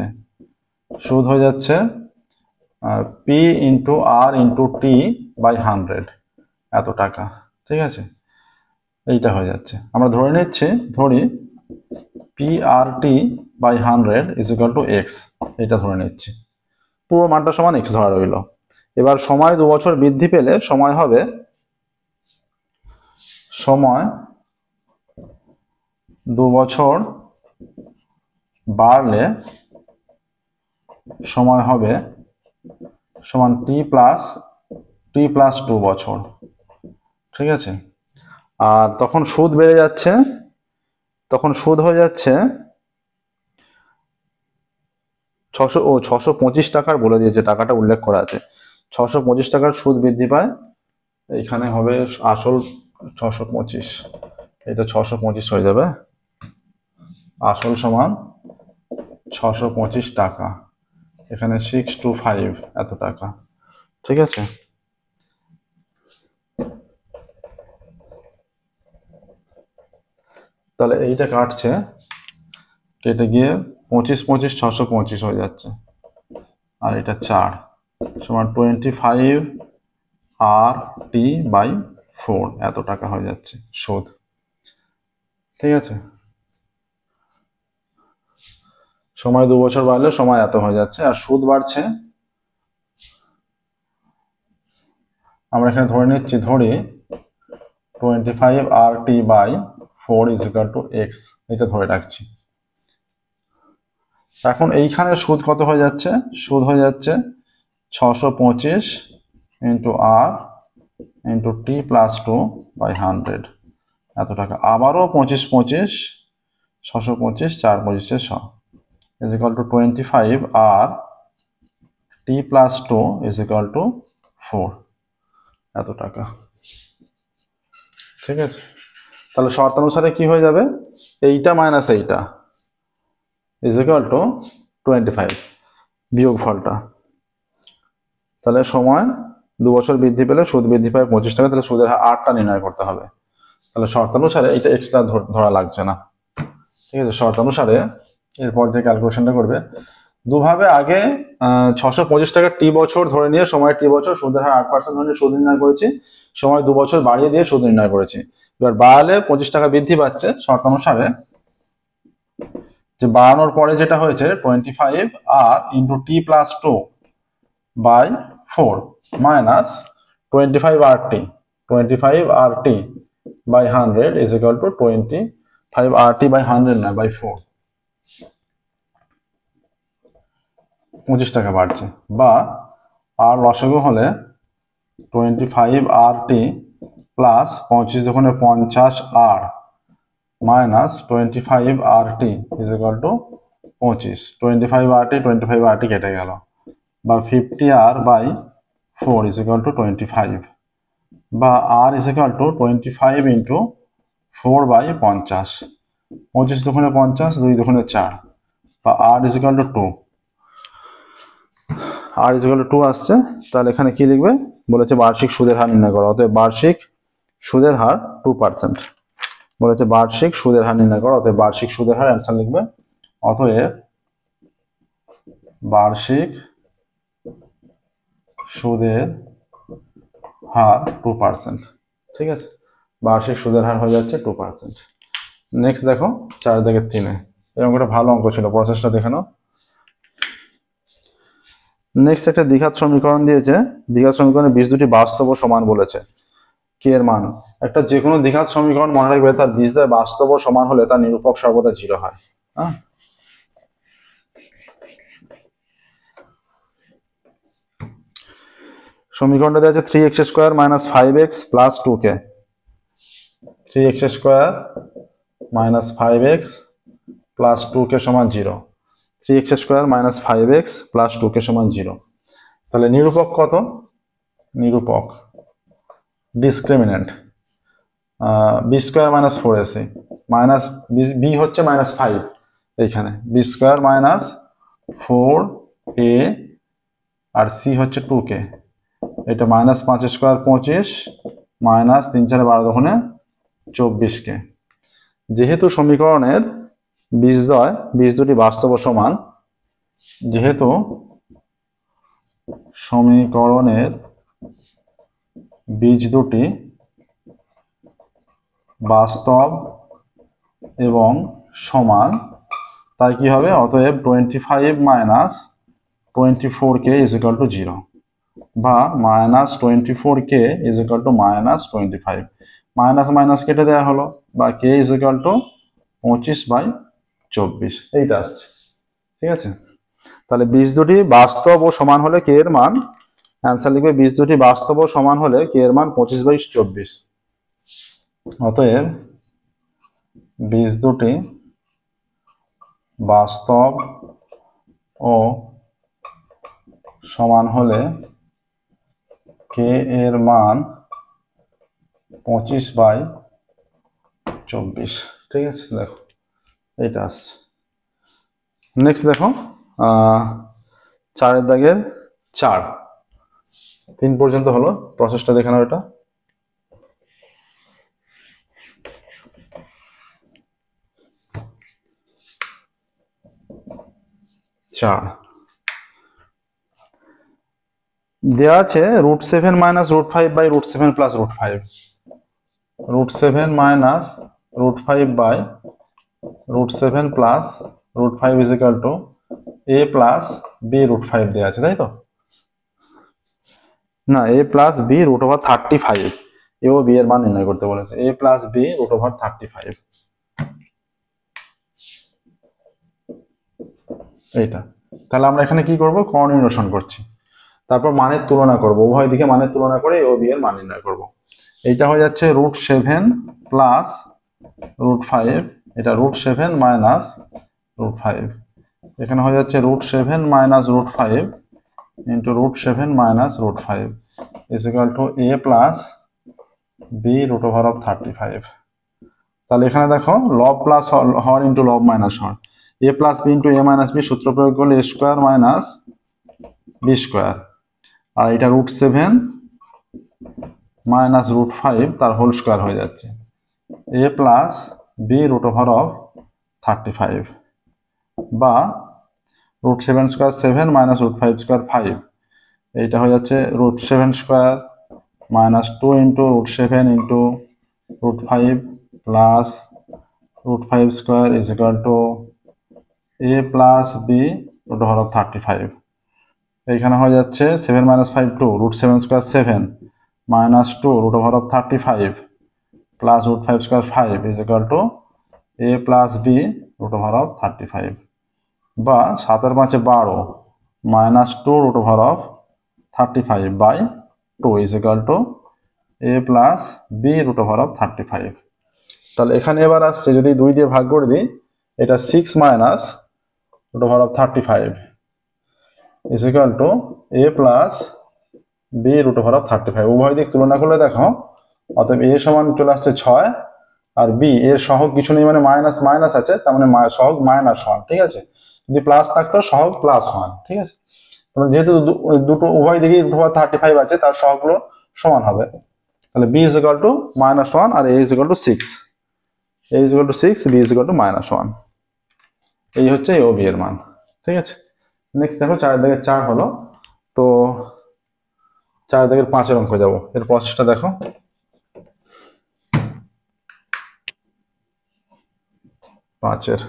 সুদ হয়ে যাচ্ছে P into R into T by 100, এত টাকা, ঠিক আছে। এইটা হয়ে যাচ্ছে। আমরা ধরে নিচ্ছি, ধরি PRT by 100 is equal to X, এটা ধরে নিচ্ছি। পুরো মানটা সমান এক্স ধরা রইল। এবার সময় 2 বছর বৃদ্ধি পেলে সময় হবে, সময় 2 বছর বাড়লে সময় হবে সমান t+2 বছর, ঠিক আছে। আর তখন সুদ বেড়ে যাচ্ছে, তখন সুদ হয়ে যাচ্ছে 625 টাকার, বলে দিয়েছে টাকাটা উল্লেখ করা আছে, 625 টাকার সুদ বৃদ্ধি পায়। এখানে হবে আসল 625, এটা 625 হয়ে যাবে, আসল সমান 625 টাকা, এখানে 625 এত টাকা, ঠিক আছে। তাহলে এইটা কাটছে, কেটে গিয়ে 25 25 625 হয়ে যাচ্ছে, আর এটা 4 সমান 25 RT/4 এত টাকা হয়ে যাচ্ছে সুদ, ঠিক আছে। সময় 2 বছর বাড়লে সময় এত হয়ে যাচ্ছে, আর সুদ বাড়ছে। আমরা এখানে ধরে নিচ্ছি, ধরি 25 RT/4 is equal to X, এটা ধরে রাখছি। এখন এইখানে সুদ কত হয়ে যাচ্ছে? সুদ হয়ে যাচ্ছে 625 ইন্টু আর ইন্টু t+2/100 এত টাকা, আবারও 25 25 625 4 25 100 ইজ ইকুয়াল টু 25 আর t+2 ইজ ইকুয়াল টু 4 এত টাকা, ঠিক আছে। তাহলে শর্তানুসারে কি হয়ে যাবে? এইটা মাইনাস এইটা ইজ ইকুয়াল টু 25, বিয়োগ ফলটা। তাহলে সময় 2 বছর বৃদ্ধি পেলে সুদ বৃদ্ধি পায় 25 টাকা, তাহলে সুদের হার 8টা নির্ণয় করতে হবে। তাহলে শর্তানুসারে এটা এক্সট্রা ধরা লাগছে না, ঠিক আছে। শর্তানুসারে এরপর যে ক্যালকুলেশনটা করবে, দুভাবে আগে 625 টাকা টি বছর ধরে নিয়ে সময় টি বছর, সুদের হার 8% ধরে নিয়ে সুদ নির্ণয় করেছি, সময় 2 বছর বাড়িয়ে দিয়ে সুদ নির্ণয় করেছি। এবার বাড়ালে 25 টাকা বৃদ্ধি পাচ্ছে, শর্তানুসারে যে বাড়ানোর পরে যেটা হয়েছে 25 r into t+2/4 minus 25 RT/100 is equal to 25 RT/100 না, বাই 4, 25 টাকা বাড়ছে। বা আর লসাগু হলে 25 RT প্লাস 25 দোকানে 50 r minus 25 RT is equal to 25, 25 RT কেটে গেল, বা 50 R/4 ইজ ইকুয়াল টু 25, বা r is equal to 25 into 4/50, 25 দোকানে 50 2 দোকানে 4, বা r is equal to 2, r is equal to 2 আসছে। তাহলে এখানে কি লিখবে? বলেছে বার্ষিক সুদের হার নির্ণয় করো, অতএব বার্ষিক সুদের হার 2%। বলেছে বার্ষিক সুদের হার নির্ণয় করো, অতএব বার্ষিক সুদের হার অ্যান্সার লিখবে, অতএব বার্ষিক সুদের হার 2%, ঠিক আছে। বার্ষিক সুদের হার হয়ে যাচ্ছে 2%। নেক্সট দেখো 4-3, এরকম একটা ভালো অঙ্ক ছিল, প্রসেসটা দেখে নাও। নেক্সট একটা দ্বিঘাত সমীকরণ দিয়েছে, দ্বিঘাত সমীকরণে বীজ দুটি বাস্তব ও সমান বলেছে। কি এর মান? একটা যে কোনো দ্বিঘাত সমীকরণ মনে রাখবে, তার বীজদ্বয় বাস্তব ও সমান হলে তার নিরূপক সর্বদা 0 হয়। হ্যাঁ, সমীকরণটা দেওয়া আছে 3x² - 5x + 2k, 3x² - 5x + 2k সমান 0, 3x² - 5x + 2k সমান 0। তাহলে নিরূপক কত? নিরূপক ডিসক্রিমিন্যান্ট b² - 4ac মাইনাস b হচ্ছে -5, এইখানে b² - 4a আর c হচ্ছে 2k, এটা -5² 25 মাইনাস 3 4 12 দোকানে 24k। যেহেতু সমীকরণের বীজ দুটি বাস্তব ও সমান, যেহেতু সমীকরণের বীজ দুটি বাস্তব এবং সমান, তাই কি হবে, অতএব 25 minus 24k is equal two 0, বা minus 24k is equal to minus 25, minus minus কেটে দেওয়া হলো, বা k ইজ ইকুয়াল টু 25/24, এইটা আসছে। ঠিক আছে, তাহলে বীজ দুটি বাস্তব ও সমান হলে k এর মান, অ্যান্সার লিখবে বীজ দুটি বাস্তব ও সমান হলে k এর মান 25/24। অতএব বীজ দুটি বাস্তব ও সমান হলে k এর মান 25/24। ঠিক আছে, দেখো এইটা আসছে। নেক্সট দেখো 4 দাগের 4, 3 পর্যন্ত হলো, প্রসেসটা দেখে নাও। এটা 4 দেওয়া আছে √7 minus √5 by √7 plus √5, √7 minus √5 by √7 plus √5 is equal to a plus b √5 দেওয়া আছে, তাই তো? না, a প্লাস b √35, এ ও b এর মান নির্ণয় করতে বলেছে, a প্লাস b √35, এইটা। তাহলে আমরা এখানে কি করব, কর্ণ নিরসন করছি, তারপর মানের তুলনা করব, উভয় দিকে মানের তুলনা করে a ও b এর মান নির্ণয় করব। এইটা হয়ে যাচ্ছে √7 প্লাস √5, এটা √7 মাইনাস √5, এখানে হয়ে যাচ্ছে √7 minus √5 into √7 minus √5 is equal to a plus b √35। তাহলে এখানে দেখো লব প্লাস হর ইন্টু লব মাইনাস হর, a plus b into a minus b, সূত্র প্রয়োগ করলে a square minus b square, আর এটা √7 মাইনাস √5 তার হোল স্কোয়ার হয়ে যাচ্ছে, a প্লাস b √35, বা √7 স্কোয়ার 7 মাইনাস √5 স্কোয়ার 5, এইটা হয়ে যাচ্ছে √7 square minus 2 into √7 into √5 plus √5 square is equal to a plus b √35। এইখানে হয়ে যাচ্ছে 7 minus 5 2, √7 square 7 minus 2 √35 plus √5 square 5 is equal to a plus b √35, বা 7 আর 5 12 minus 2 √35 by 2 is equal to a plus b √35। তাহলে এখানে এবার আসছে, যদি 2 দিয়ে ভাগ করে দিই, এটা 6 minus √35 is equal to a plus b √35, উভয় দিক তুলনা করলে দেখো, অতএব a সমান চলে আসছে 6, আর b এর সহগ কিছু নেই, মানে মাইনাস মাইনাস আছে, তার মানে সহগ -1। ঠিক আছে, যদি প্লাস থাকতো সহগ +1। ঠিক আছে, যেহেতু দুটো উভয় দিকে √35 আছে, তার সহগগুলো সমান হবে, তাহলে b ইজ ইকুয়াল টু -1 আর a is equal to 6, a is equal to 6, b is equal to -1, এই হচ্ছে a ও b এর মান। ঠিক আছে, নেক্সট দেখো 4 দাগের 4 হলো, তো 4 দাগের 5-এর অঙ্ক যাবো, এর প্রসেসটা দেখো। 5-এর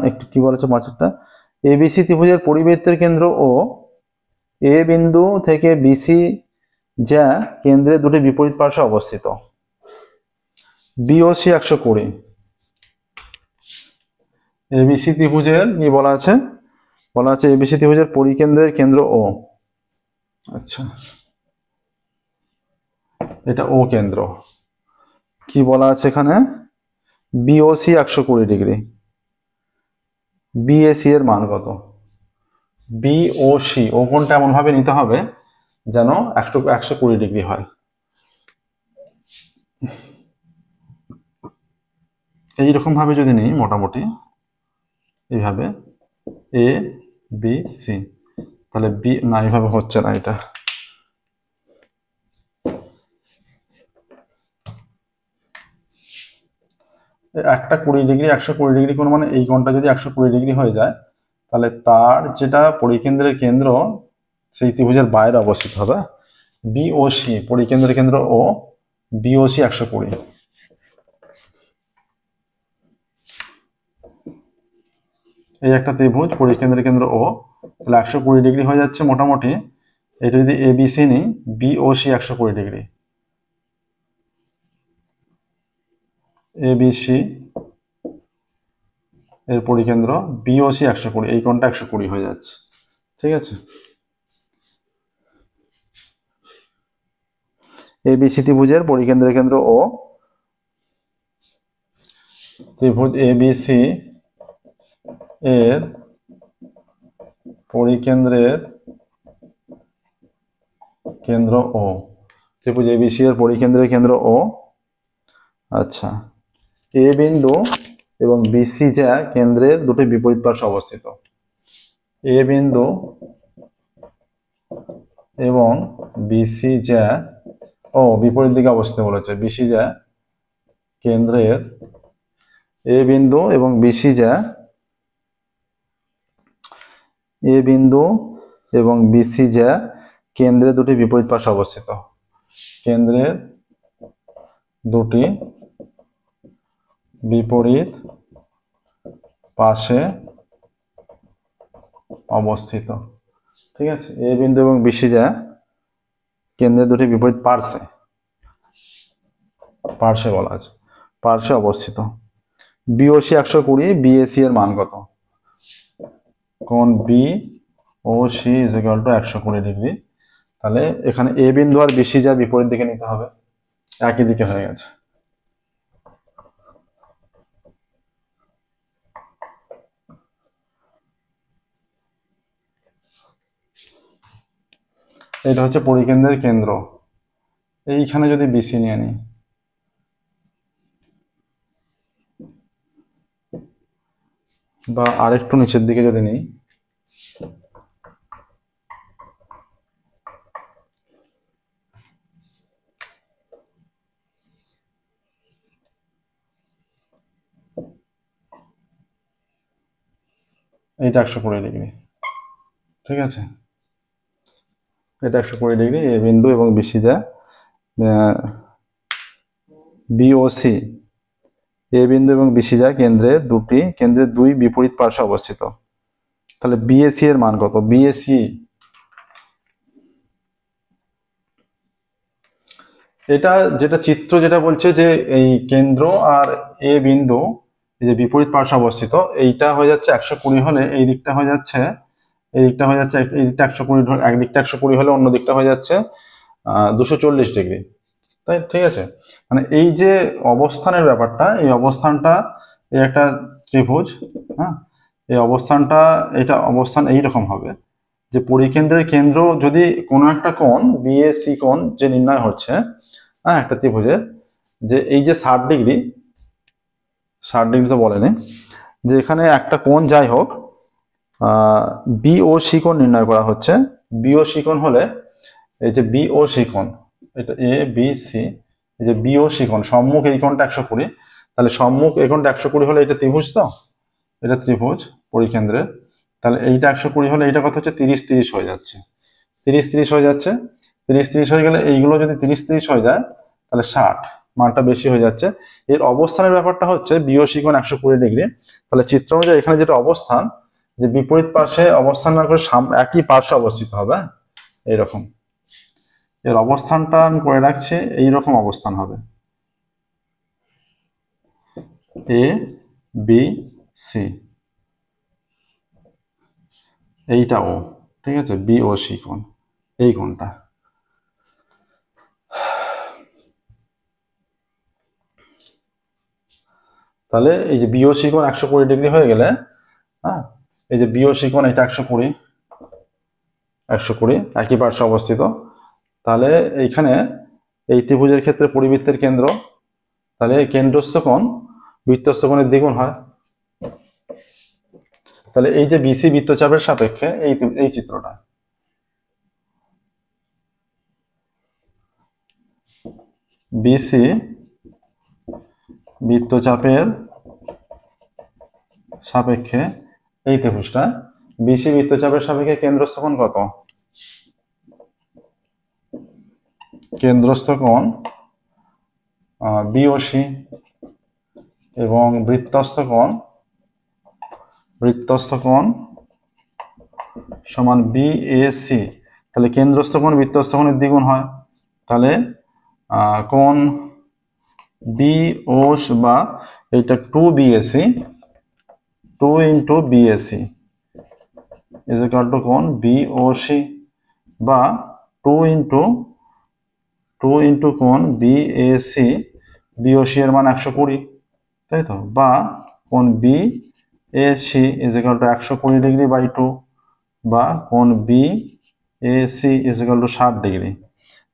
একটু কি বলেছে 5-এরটা, এবিসি ত্রিভুজের পরিবৃত্তের কেন্দ্র ও এ বিন্দু থেকে বিসি যা কেন্দ্রের দুটি বিপরীত পার্শ্বে অবস্থিত, বিওসি 120। এবিসি ত্রিভুজের কি বলা আছে, বলা আছে এবিসি ত্রিভুজের পরিকেন্দ্রের কেন্দ্র ও, আচ্ছা এটা ও কেন্দ্র, কি বলা আছে এখানে, বিওসি 120 ডিগ্রি, বিএসি এর মান কত, বিওসি ও কোণটা এমন ভাবে নিতে হবে যেন 120 ডিগ্রি হয়, এইরকম ভাবে যদি নিই, মোটামুটি এইভাবে এ বি সি, তাহলে বি না, এইভাবে হচ্ছে না, এটা একটা 20 ডিগ্রি 120 ডিগ্রি কোণ, মানে এই কোণটা যদি 120 ডিগ্রি হয়ে যায়, তাহলে তার যেটা পরিকেন্দ্রের কেন্দ্র সেই ত্রিভুজের বাইরে অবস্থিত হবে। বিওসি পরিকেন্দ্রের কেন্দ্র ও, বিওসি 120। এই একটা ত্রিভুজ পরিকেন্দ্রের কেন্দ্র ও, তাহলে 120 ডিগ্রি হয়ে যাচ্ছে মোটামুটি। এটা যদি এবিসি নিই, বিওসি 120 ডিগ্রি, এবিসি এর পরিকেন্দ্র, বিওসি 120, এই কোণটা 120 হয়ে যাচ্ছে। ঠিক আছে, এবিসি ত্রিভুজের পরিকেন্দ্রের কেন্দ্র ও, ত্রিভুজ এবিসি এর পরিকেন্দ্রের কেন্দ্র ও, ত্রিভুজ এবিসি এর পরিকেন্দ্রের কেন্দ্র ও। আচ্ছা, এ বিন্দু এবং বিসি যা কেন্দ্রের দুটি বিপরীত পার্শ্বে অবস্থিত। এ বিন্দু এবং বিসি যা, ও বিপরীত দিকে অবস্থিত বলেছে, বিসি যা কেন্দ্রের, এ বিন্দু এবং বিসি যা, এ বিন্দু এবং বিসি যা কেন্দ্রের দুটি বিপরীত পার্শ্বে অবস্থিত। কেন্দ্রের দুটি বিপরীত পাশে অবস্থিত। ঠিক আছে, এ বিন্দু এবং বিসি যা কেন্দ্রের দুটি বিপরীত পার্শ্বে, পার্শ্বে বলা আছে, পার্শ্বে অবস্থিত। বিওসি 120, বিএসি এর মান কত? কোণ BOC is equal to 120 degree. তাহলে এখানে এ বিন্দু আর বিসি যা বিপরীত দিকে নিতে হবে, একই দিকে হয়ে গেছে। এটা হচ্ছে পরিকেন্দ্রের কেন্দ্র। এইখানে যদি বিসি নিয়ে নিই, বা আরেকটু নিচের দিকে যদি নিই, এইটা 120 ডিগ্রি। ঠিক আছে, এটা 120 ডিগ্রি। এ বিন্দু এবং বিসি যা, বিওসি, এ বিন্দু এবং বিসি যা কেন্দ্রের দুই বিপরীত পার্শ্বে অবস্থিত। তাহলে বিএসি এর মান কত? বিএসি, এটা যেটা চিত্র যেটা বলছে যে এই কেন্দ্র আর এ বিন্দু এই যে বিপরীত পার্শ্বে অবস্থিত, এইটা হয়ে যাচ্ছে 120 হলে এই দিকটা হয়ে যাচ্ছে, এই দিকটা হয়ে যাচ্ছে, এই দিকটা 120, একদিকটা 120 হলে অন্য দিকটা হয়ে যাচ্ছে 240 ডিগ্রি। তাই ঠিক আছে, মানে এই যে অবস্থানের ব্যাপারটা, এই অবস্থানটা, এই একটা ত্রিভুজ, হ্যাঁ, এই অবস্থানটা, এটা অবস্থান এইরকম হবে যে পরিকেন্দ্রের কেন্দ্র যদি কোনো একটা কোণ বিএসি কোণ যে নির্ণয় হচ্ছে, হ্যাঁ, একটা ত্রিভুজের, যে এই যে 60 ডিগ্রি, 60 ডিগ্রি তো বলেনি, যে এখানে একটা কোণ যাই হোক, বিওসি কোণ নির্ণয় করা হচ্ছে। বিওসি কোণ হলে এই যে বিওসি কোণ, এটা এ বি সি, এই যে বিওসি কোণ, সম্মুখ এই কোণটা 120, তাহলে সম্মুখ এই কোণটা 120 হলে এটা ত্রিভুজ, তো এটা ত্রিভুজ পরিকেন্দ্রের, তাহলে এইটা 120 হলে এইটা কত হচ্ছে? 30-30 হয়ে যাচ্ছে, 30-30 হয়ে যাচ্ছে। 30-30 হয়ে গেলে এইগুলো যদি 30-30 হয়ে যায়, তাহলে 60 মানটা বেশি হয়ে যাচ্ছে। এর অবস্থানের ব্যাপারটা হচ্ছে বিওসি কোণ 120 ডিগ্রি। তাহলে চিত্র অনুযায়ী এখানে যেটা অবস্থান, যে বিপরীত পার্শ্বে অবস্থান না করে একই পার্শ্বে অবস্থিত হবে, এইরকম। এর অবস্থানটা আমি করে রাখছি, এইরকম অবস্থান হবে, এ বি সি, এইটা ও, ঠিক আছে, বিওসি কোণ, এই কোণটা। তাহলে এই যে বিওসি কোণ 120 ডিগ্রি হয়ে গেলে, হ্যাঁ, এই যে বিওসি কোণ এটা 120, একই পার্শ্বে অবস্থিত। তাহলে এইখানে এই ত্রিভুজের ক্ষেত্রে পরিবৃত্তের কেন্দ্র, তাহলে কেন্দ্রস্থ কোণ বৃত্তস্থ কোণের দ্বিগুণ হয়। তাহলে এই যে বিসি বৃত্তচাপের সাপেক্ষে এই চিত্রটা, বিসি বৃত্তচাপের সাপেক্ষে এই ত্রিভুজটা, বিসি বৃত্তচাপের সাপেক্ষে কেন্দ্রস্থ কোণ কত? কেন্দ্রস্থ কোণ বিওসি এবং বৃত্তস্থ কোণ সমান বিএসি। তাহলে কেন্দ্রস্থ কোণ বৃত্তস্থ কোণের দ্বিগুণ হয়। তাহলে কোণ বিওস বা এটা 2BAC 2 into BAC is equal two কোণ বিওসি বা 2 ইন্টু কোণ বিএসি। বিওসি এর মান 120, তাই তো, বা কোণ BAC is equal to 120 degree by 2 বা কোণ BAC is equal to 60 degree.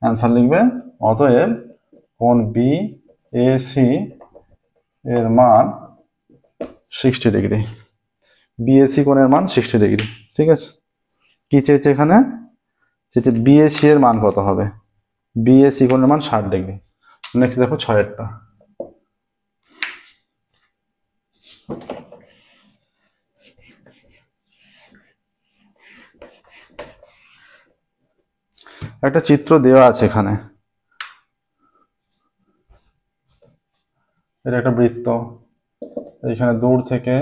Answer লিখবে অতএব কোণ বিএসি এর মান 60 ডিগ্রি। বিএসি কোণের মান 60 ডিগ্রি। ঠিক আছে, কি চেয়েছে এখানে? চেয়েছে বিএসি এর মান কত হবে। বিএসি কোণের মান 60 ডিগ্রি। নেক্সট দেখো 6এরটা। একটা চিত্র দেওয়া আছে এখানে। এটা একটা বৃত্ত, এখানে দূর থেকে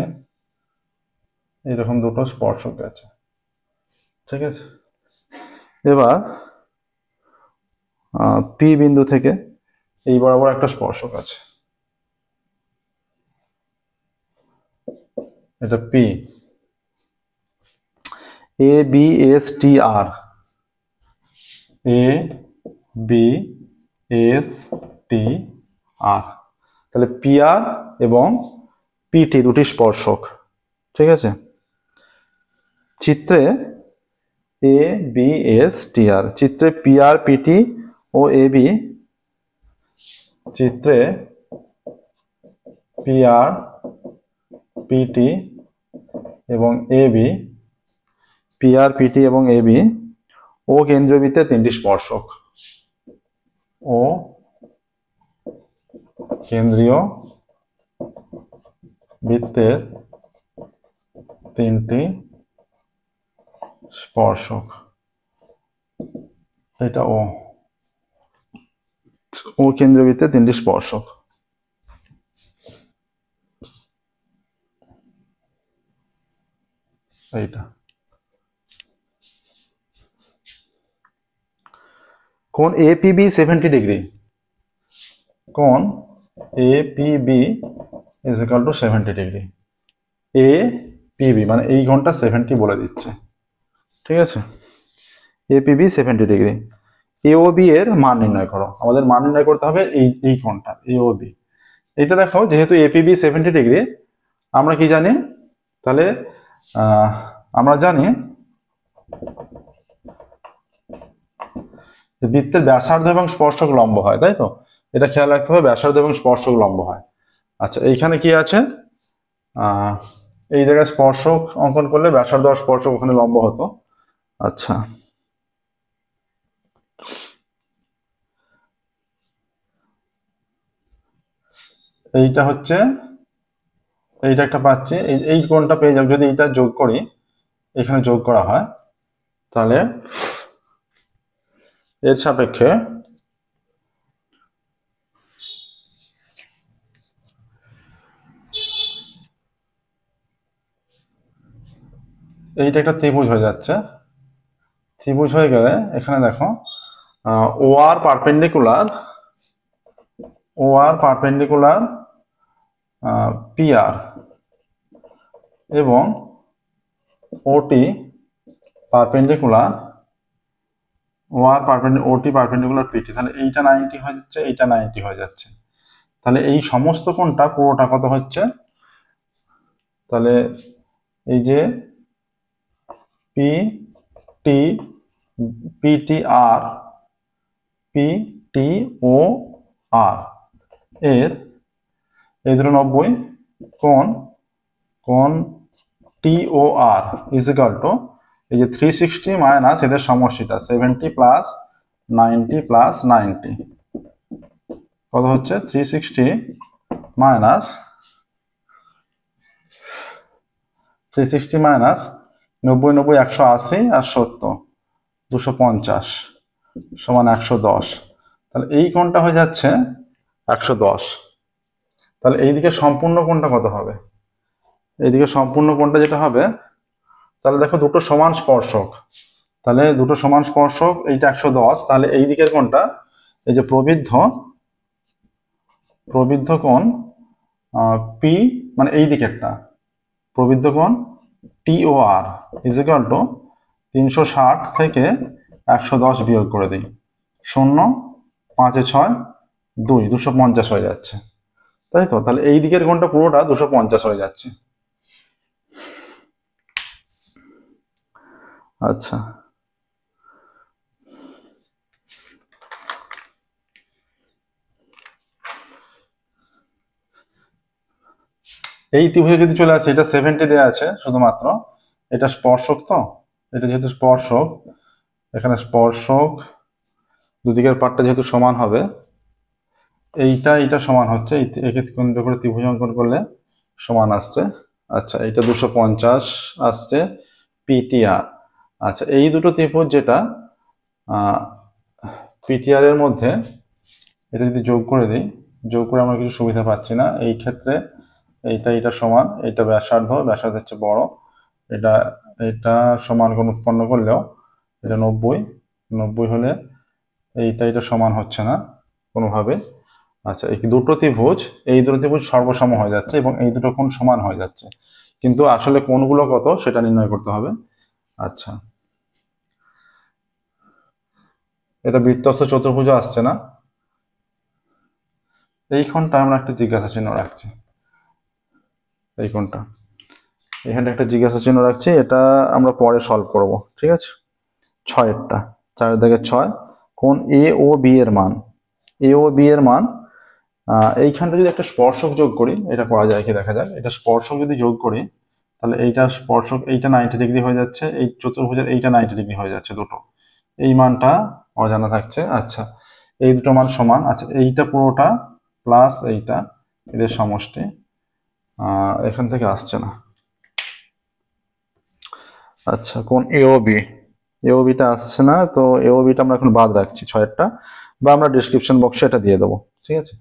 এরকম দুটো স্পর্শক আছে। ঠিক আছে, এবার পি বিন্দু থেকে এই বরাবর একটা স্পর্শক আছে, এটা P. A B S T R, A B S T আর। তাহলে পি আর এবং পিটি দুটি স্পর্শক। ঠিক আছে, চিত্রে এ বি এস টি আর, চিত্রে P R PT O A B, চিত্রে পি আর পিটি এবং A B, P R PT এবং এ বি ও কেন্দ্রীয় বৃত্তের তিনটি স্পর্শক। ও কেন্দ্রীয় বৃত্তের তিনটি স্পর্শক। এটা ও কেন্দ্রীয় বৃত্তের তিনটি স্পর্শক। এইটা কোণ এপিবি 70 ডিগ্রি। কোণ APB is equal two 70 degree. APB মানে এই কোণটা 70 বলে দিচ্ছে। ঠিক আছে, এপিবি 70 ডিগ্রি। এওবি এর মান নির্ণয় করো। আমাদের মান নির্ণয় করতে হবে এই কোণটা এওবি। এটা দেখো, যেহেতু এপিবি 70 ডিগ্রি, আমরা কি জানি? তাহলে আমরা জানি বৃত্তের ব্যাসার্ধ এবং স্পর্শক লম্ব হয়, তাই তো। এটা খেয়াল রাখতে হবে, ব্যাসার্ধ এবং স্পর্শক লম্ব হয়। আচ্ছা, এইখানে কি আছে? এই জায়গায় স্পর্শক অঙ্কন করলে ব্যাসার্ধ আর স্পর্শক ওখানে লম্ব হতো। আচ্ছা, এইটা হচ্ছে, এইটা একটা পাচ্ছি, এই কোণটা পেয়ে যাবো। যদি এটা যোগ করি, এখানে যোগ করা হয়, তাহলে এর সাপেক্ষে এইটা একটা ত্রিভুজ হয়ে যাচ্ছে। ত্রিভুজ হয়ে গেলে এখানে দেখো ও আর পারপেন্ডিকুলার পি আর এবং ওটি পারপেন্ডিকুলার পিটি। তাহলে এইটা 90 হয়ে যাচ্ছে, এইটা 90 হয়ে যাচ্ছে। তাহলে এই সমস্ত কোণটা পুরোটা কত হচ্ছে? তাহলে এই যে পি টি পিটি আর পিটি ও আর এর এই দুটো 90 কোণ টি ও আর ইজ ইকুয়াল টু এই যে 360 মাইনাস এদের সমষ্টিটা 70 প্লাস 90 প্লাস 90 কত হচ্ছে? 360 মাইনাস 90 90 180 আর 70 250 সমান 110। তাহলে এই কোণটা হয়ে যাচ্ছে 110। তাহলে এইদিকে সম্পূর্ণ কোণটা কত হবে? এইদিকে সম্পূর্ণ কোণটা যেটা হবে, তাহলে দেখো দুটো সমান স্পর্শক, তাহলে দুটো সমান স্পর্শক, এইটা 110, তাহলে এই দিকের কোণটা, এই যে প্রবৃদ্ধ কোণ পি, মানে এই দিকেরটা প্রবৃদ্ধ কোণ TOR ইজ ইকুয়াল টু 360 থেকে 110 বিয়োগ করে দিই, 0 5 6 2 250 হয়ে যাচ্ছে, তাই তো? তাহলে এই দিকের কোণটা পুরোটা 250 হয়ে যাচ্ছে। আচ্ছা, এই ত্রিভুজে যদি চলে আসে, এটা 70 দেওয়া আছে শুধুমাত্র, এটা স্পর্শক, তো এটা যেহেতু স্পর্শক, এখানে স্পর্শক দুদিকের পাটটা যেহেতু সমান হবে, এইটা সমান হচ্ছে, একে কেন্দ্র করে ত্রিভুজ অঙ্কন করলে সমান আসছে। আচ্ছা, এইটা 250 আসছে PTR। আচ্ছা, এই দুটো ত্রিভুজ যেটা PTR এর মধ্যে, এটা যদি যোগ করে দিই, যোগ করে আমরা কিছু সুবিধা পাচ্ছি না এই ক্ষেত্রে। এটা সমান, এটা ব্যাসার্ধ হচ্ছে বড়, এটা এটা সমান কোণ উৎপন্ন করলেও এটা 90 হলে এটা সমান হচ্ছে না কোনোভাবে। আচ্ছা, এই দুটো ত্রিভুজ সর্বসম হয়ে যাচ্ছে এবং এই দুটো কোণ সমান হয়ে যাচ্ছে, কিন্তু আসলে কোণগুলো কত সেটা নির্ণয় করতে হবে। আচ্ছা, এটা বৃত্তস্থ চতুর্ভুজ আসছে না, এই কোণটা আমরা একটা জিজ্ঞাসা চিহ্ন রাখছি, এই কোণটা এখানে একটা জিজ্ঞাসা চিহ্ন রাখছি, এটা আমরা পরে সলভ করব, ঠিক আছে? 6এরটা, 4 দাগের 6, কোণ AOB এর মান, AOB এর মান, এইখানটা যদি একটা স্পর্শক যোগ করি, এটা করা যায় কি দেখা যাক। এটা স্পর্শক যদি যোগ করি, তাহলে এইটা স্পর্শক, এইটা 90 ডিগ্রি হয়ে যাচ্ছে, এই চতুর্ভুজের এইটা 90 ডিগ্রি হয়ে যাচ্ছে, দুটো এই মানটা অজানা থাকছে। আচ্ছা, এই দুটো মান সমান। আচ্ছা, এইটা পুরোটা প্লাস এইটা, এদের সমষ্টি এখান থেকে আসছে না। আচ্ছা, কোন AOBটা আসছে না, তো AOBটা আমরা এখন বাদ রাখছি 6এরটা, বা আমরা ডেসক্রিপশন বক্সে এটা দিয়ে দেবো, ঠিক আছে?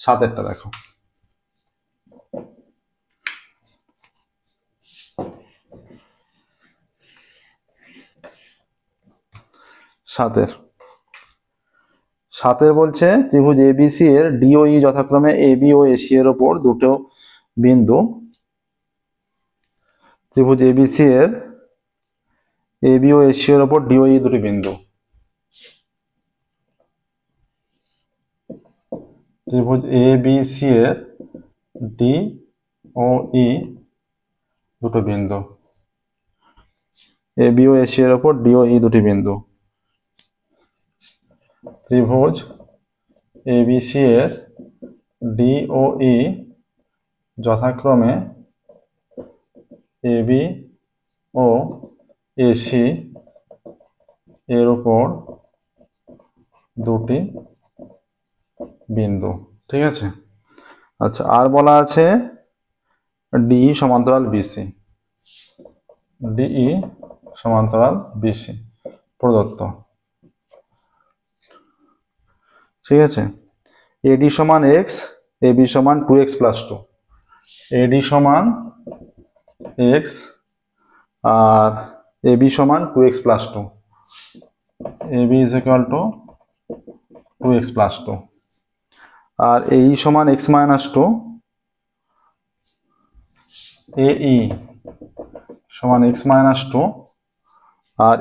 7এরটা দেখো, 7এর বলছে ত্রিভুজ ABC এর DOE যথাক্রমে AB ও AC এর ওপর দুটো বিন্দু, ত্রিভুজ ABC এর AB ও AC এর ওপর DOE দুটি বিন্দু, ত্রিভুজ ABC এর DOE দুটো বিন্দু, AB ও AC এর ওপর DOE দুটি বিন্দু, ত্রিভুজ ABC এর DOE যথাক্রমে AB ও AC এর উপর দুটি বিন্দু, ঠিক আছে? আচ্ছা, আর বলা আছে DE সমান্তরাল BC, DE সমান্তরাল BC প্রদত্ত, ঠিক আছে? AD সমান x, AB সমান 2x প্লাস 2, AD সমান x আর AB সমান 2x plus 2, AB is equal to 2x plus 2, আর AE সমান x মাইনাস 2, AE সমান x মাইনাস 2, আর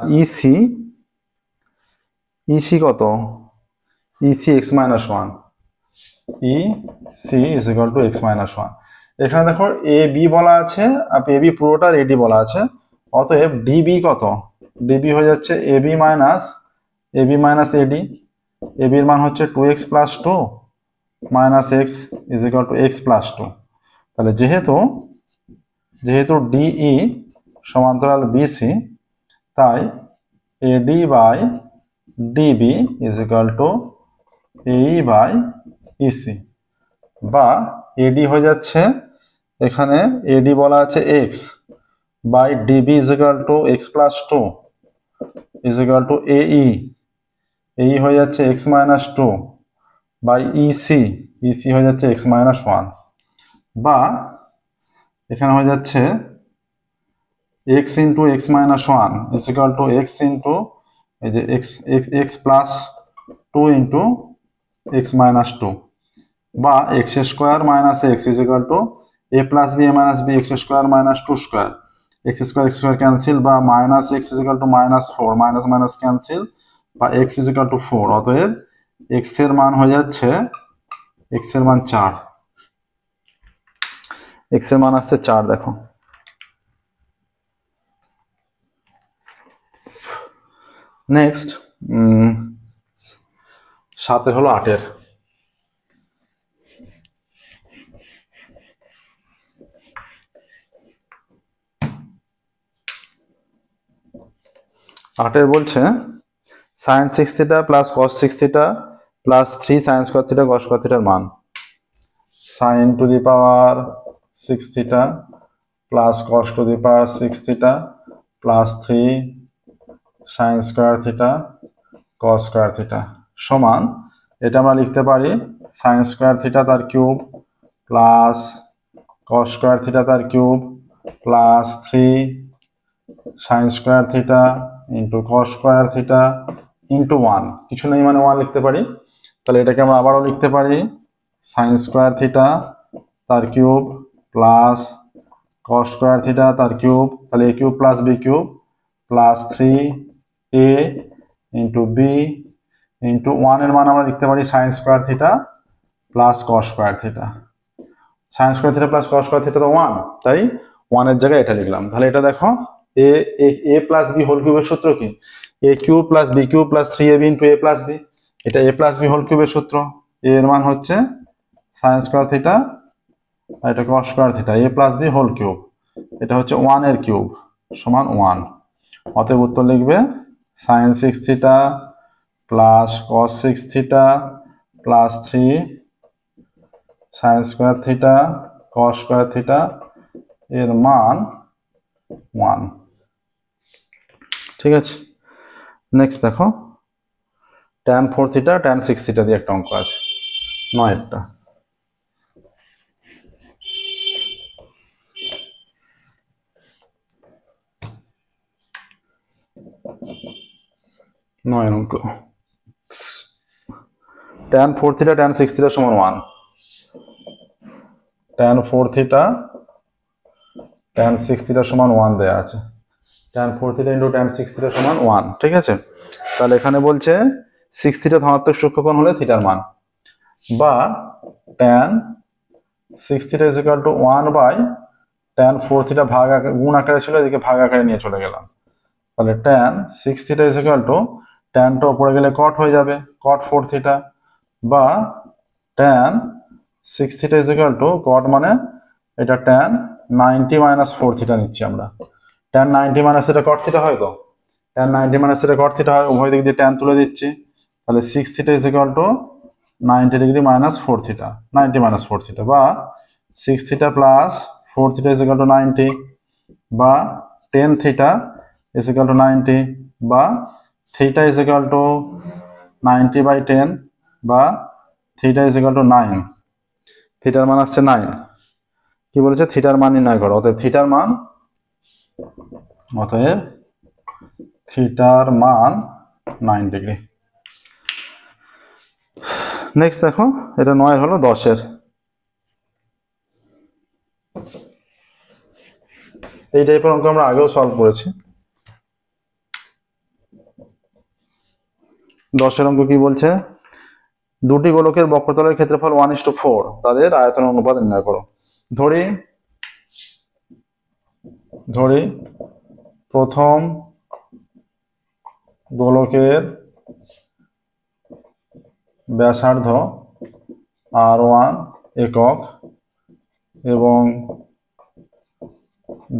EC কত? EC x minus 1, EC is equal to x minus 1। এখানে দেখো AB বলা আছে, AB পুরোটার AD বলা আছে, অতএব DB কত? DB হয়ে যাচ্ছে AB মাইনাস AD, AB এর মান হচ্ছে 2x plus 2 minus x is equal to x plus 2। তাহলে যেহেতু DE সমান্তরাল BC, তাই AD by DB is equal to AE by EC, বা AD হয়ে যাচ্ছে, এখানে AD বলা আছে x, by DB is equal to x plus two is equal to এই হয়ে যাচ্ছে x minus two by EC হয়ে যাচ্ছে এক্স মাইনাস ওয়ান, বা এখানে হয়ে যাচ্ছে x into x minus one is equal to x into এই যে x plus two into x minus two, বা x square minus x is equal to a plus b a minus b x square minus two square, x square cancel, বা minus x is equal to minus four, minus minus cancel, বা x is equal to four. অতএব x এর মান হয়ে যাচ্ছে, x এর মান 4, x এর মান আসছে 4। দেখো নেক্সট 7 হলো 8-এর। বলছে sine 6 theta plus cos 6 theta plus 3 sine square theta cos square থিটার মান। Sine to the power 6 theta plus cos to the power 6 theta plus 3 sine square theta cos square theta সমান, এটা আমরা লিখতে পারি সাইন স্কয়ার থিটা তার cube plus cos square theta তার cube plus 3 sine square theta into cos square theta into 1, কিছু নেই মানে 1 লিখতে পারি। তাহলে এটাকে আমরা আবারও লিখতে পারি সাইন স্কয়ার থিটা তার cube plus cos square theta তার কিউব, তাহলে A cube plus B cube plus 3a into B into 1 এর মান আমরা লিখতে পারি sine square theta plus cos square theta. Sine square theta plus cos square theta তো 1, তাই 1 এর জায়গায় এটা লিখলাম। তাহলে এটা দেখো এ প্লাস বি হোল কিউবের সূত্র কি, A cube plus B cube plus 3ab into A plus B, এটা এ প্লাস বি হোল কিউবের সূত্র। এ এর মান হচ্ছে সাইন স্কয়ার থিটা আর এটা কস স্কয়ার থিটা, এ প্লাস বি হোল কিউব, এটা হচ্ছে 1 এর কিউব সমান 1। অতএব উত্তর লিখবে sine 6 theta plus cos 6 theta plus 3 sine square theta cos square theta এর মান 1। ঠিক আছে, নেক্সট দেখো tan 4 থিটা tan 6 থিটা দিয়ে একটা অঙ্ক আছে 9-টা। অঙ্ক tan 4 থিটা tan 6 থিটা সমান 1, tan 4 থিটা tan 6 থিটা সমান 1 দেয়া আছে, tan 4 theta into tan 6 theta সমান 1। ঠিক আছে, তাহলে এখানে বলছে 6 থিটা ধনাত্মক সূক্ষ্মকোণ হলে থিটার মান, বা tan 6 theta is equal to 1 by tan 4 theta ভাগ গুণ আকারে ছিল, এদিকে ভাগ আকারে নিয়ে চলে গেলাম। তাহলে tan 6 theta is equal two tan টা উপরে গেলে cot হয়ে যাবে cot 4 থিটা, বা tan 6 theta is equal two cot মানে এটা tan 90 মাইনাস 4 থিটা নিচ্ছি আমরা। tan 90 minus theta cot theta হয়, তো tan 90 minus theta cot theta হয়, উভয় দিক দিয়ে tan তুলে দিচ্ছি। তাহলে 6 theta is equal to 90 degree minus 4 theta, 90 minus 4 theta, বা 6 theta plus 4 theta is equal to 90, বা 10 থিটা ইজ ইকুয়াল টু 90, বা theta is equal to 90 by 10, বা থিটা ইজ ইকুয়াল টু 9, থিটার মান আসছে 9। কি বলেছে, থিটার মান নির্ণয় করো। অতএব থিটার মান 9 ডিগ্রি। নেক্সট দেখো এটা 9 হলো 10-এর। এই টাইপের অঙ্ক আমরা আগেও সলভ করেছি। 10-এর অঙ্ক কি বলছে, দুটি গোলকের বক্রতলের ক্ষেত্রফল 1:4, তাদের আয়তন অনুপাত নির্ণয় করো। ধরি প্রথম গোলকের ব্যাসার্ধ r1 একক এবং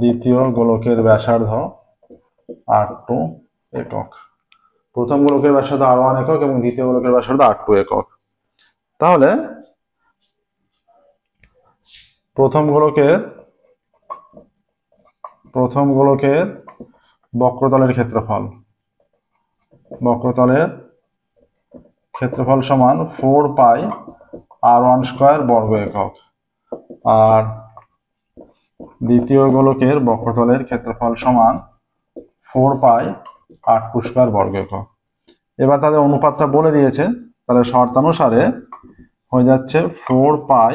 দ্বিতীয় গোলকের ব্যাসার্ধ r2 একক। প্রথম গোলকের ব্যাসার্ধ r1 একক এবং দ্বিতীয় গোলকের ব্যাসার্ধ r2 একক। তাহলে প্রথম গোলকের প্রথম গোলকের বক্রতলের ক্ষেত্রফল সমান 4 পাই r1 স্কয়ার বর্গ একক, আর দ্বিতীয় গোলকের বক্রতলের ক্ষেত্রফল সমান 4 পাই r2 স্কয়ার বর্গ একক। এবার তাদের অনুপাতটা বলে দিয়েছে, তাহলে শর্তানুসারে হয়ে যাচ্ছে 4 pi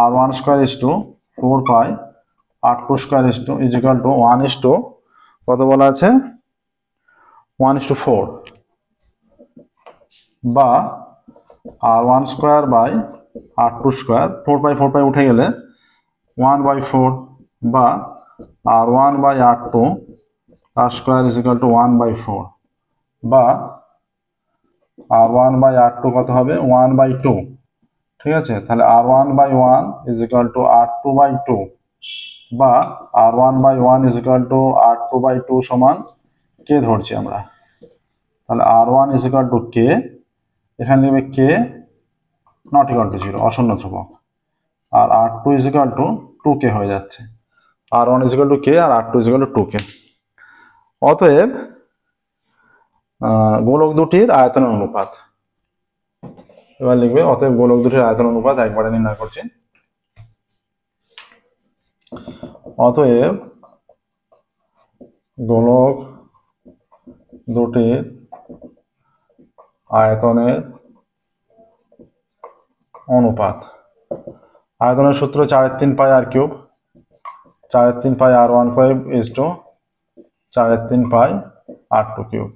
r1 square is to 4 pi r2 square is equal to 1 is to কত বলা আছে 1:4, বা r1 square by r2 square, 4 পাই উঠে গেলে 1/4, বা r1 বাই r2 তার স্কয়ার ইজ ইকুয়াল টু 1/4, বা r1 বাই r2 কত হবে 1/2। ঠিক আছে, তাহলে r1 by 1 is equal to r2 by 2, বা r1 by 1 is equal to r2 by 2 সমান কে ধরছি আমরা। তাহলে r1 ইজ ইকুয়াল টু কে, এখানে লিখবে কে নট ইকুয়াল টু 0, অশূন্য ধ্রুবক, আর r2 is equal to 2k হয়ে যাচ্ছে। r1 is equal to K আর r2 is equal to 2k। অতএব গোলক দুটির আয়তনের অনুপাত, এবার লিখবে অতএব গোলক দুটির আয়তন অনুপাত একবারে নির্ণয় করছি। অতএব গোলক দুটির আয়তনের অনুপাত, আয়তনের সূত্র 4/3 r cube, 4/3 r1 is to 4/3 r2 cube.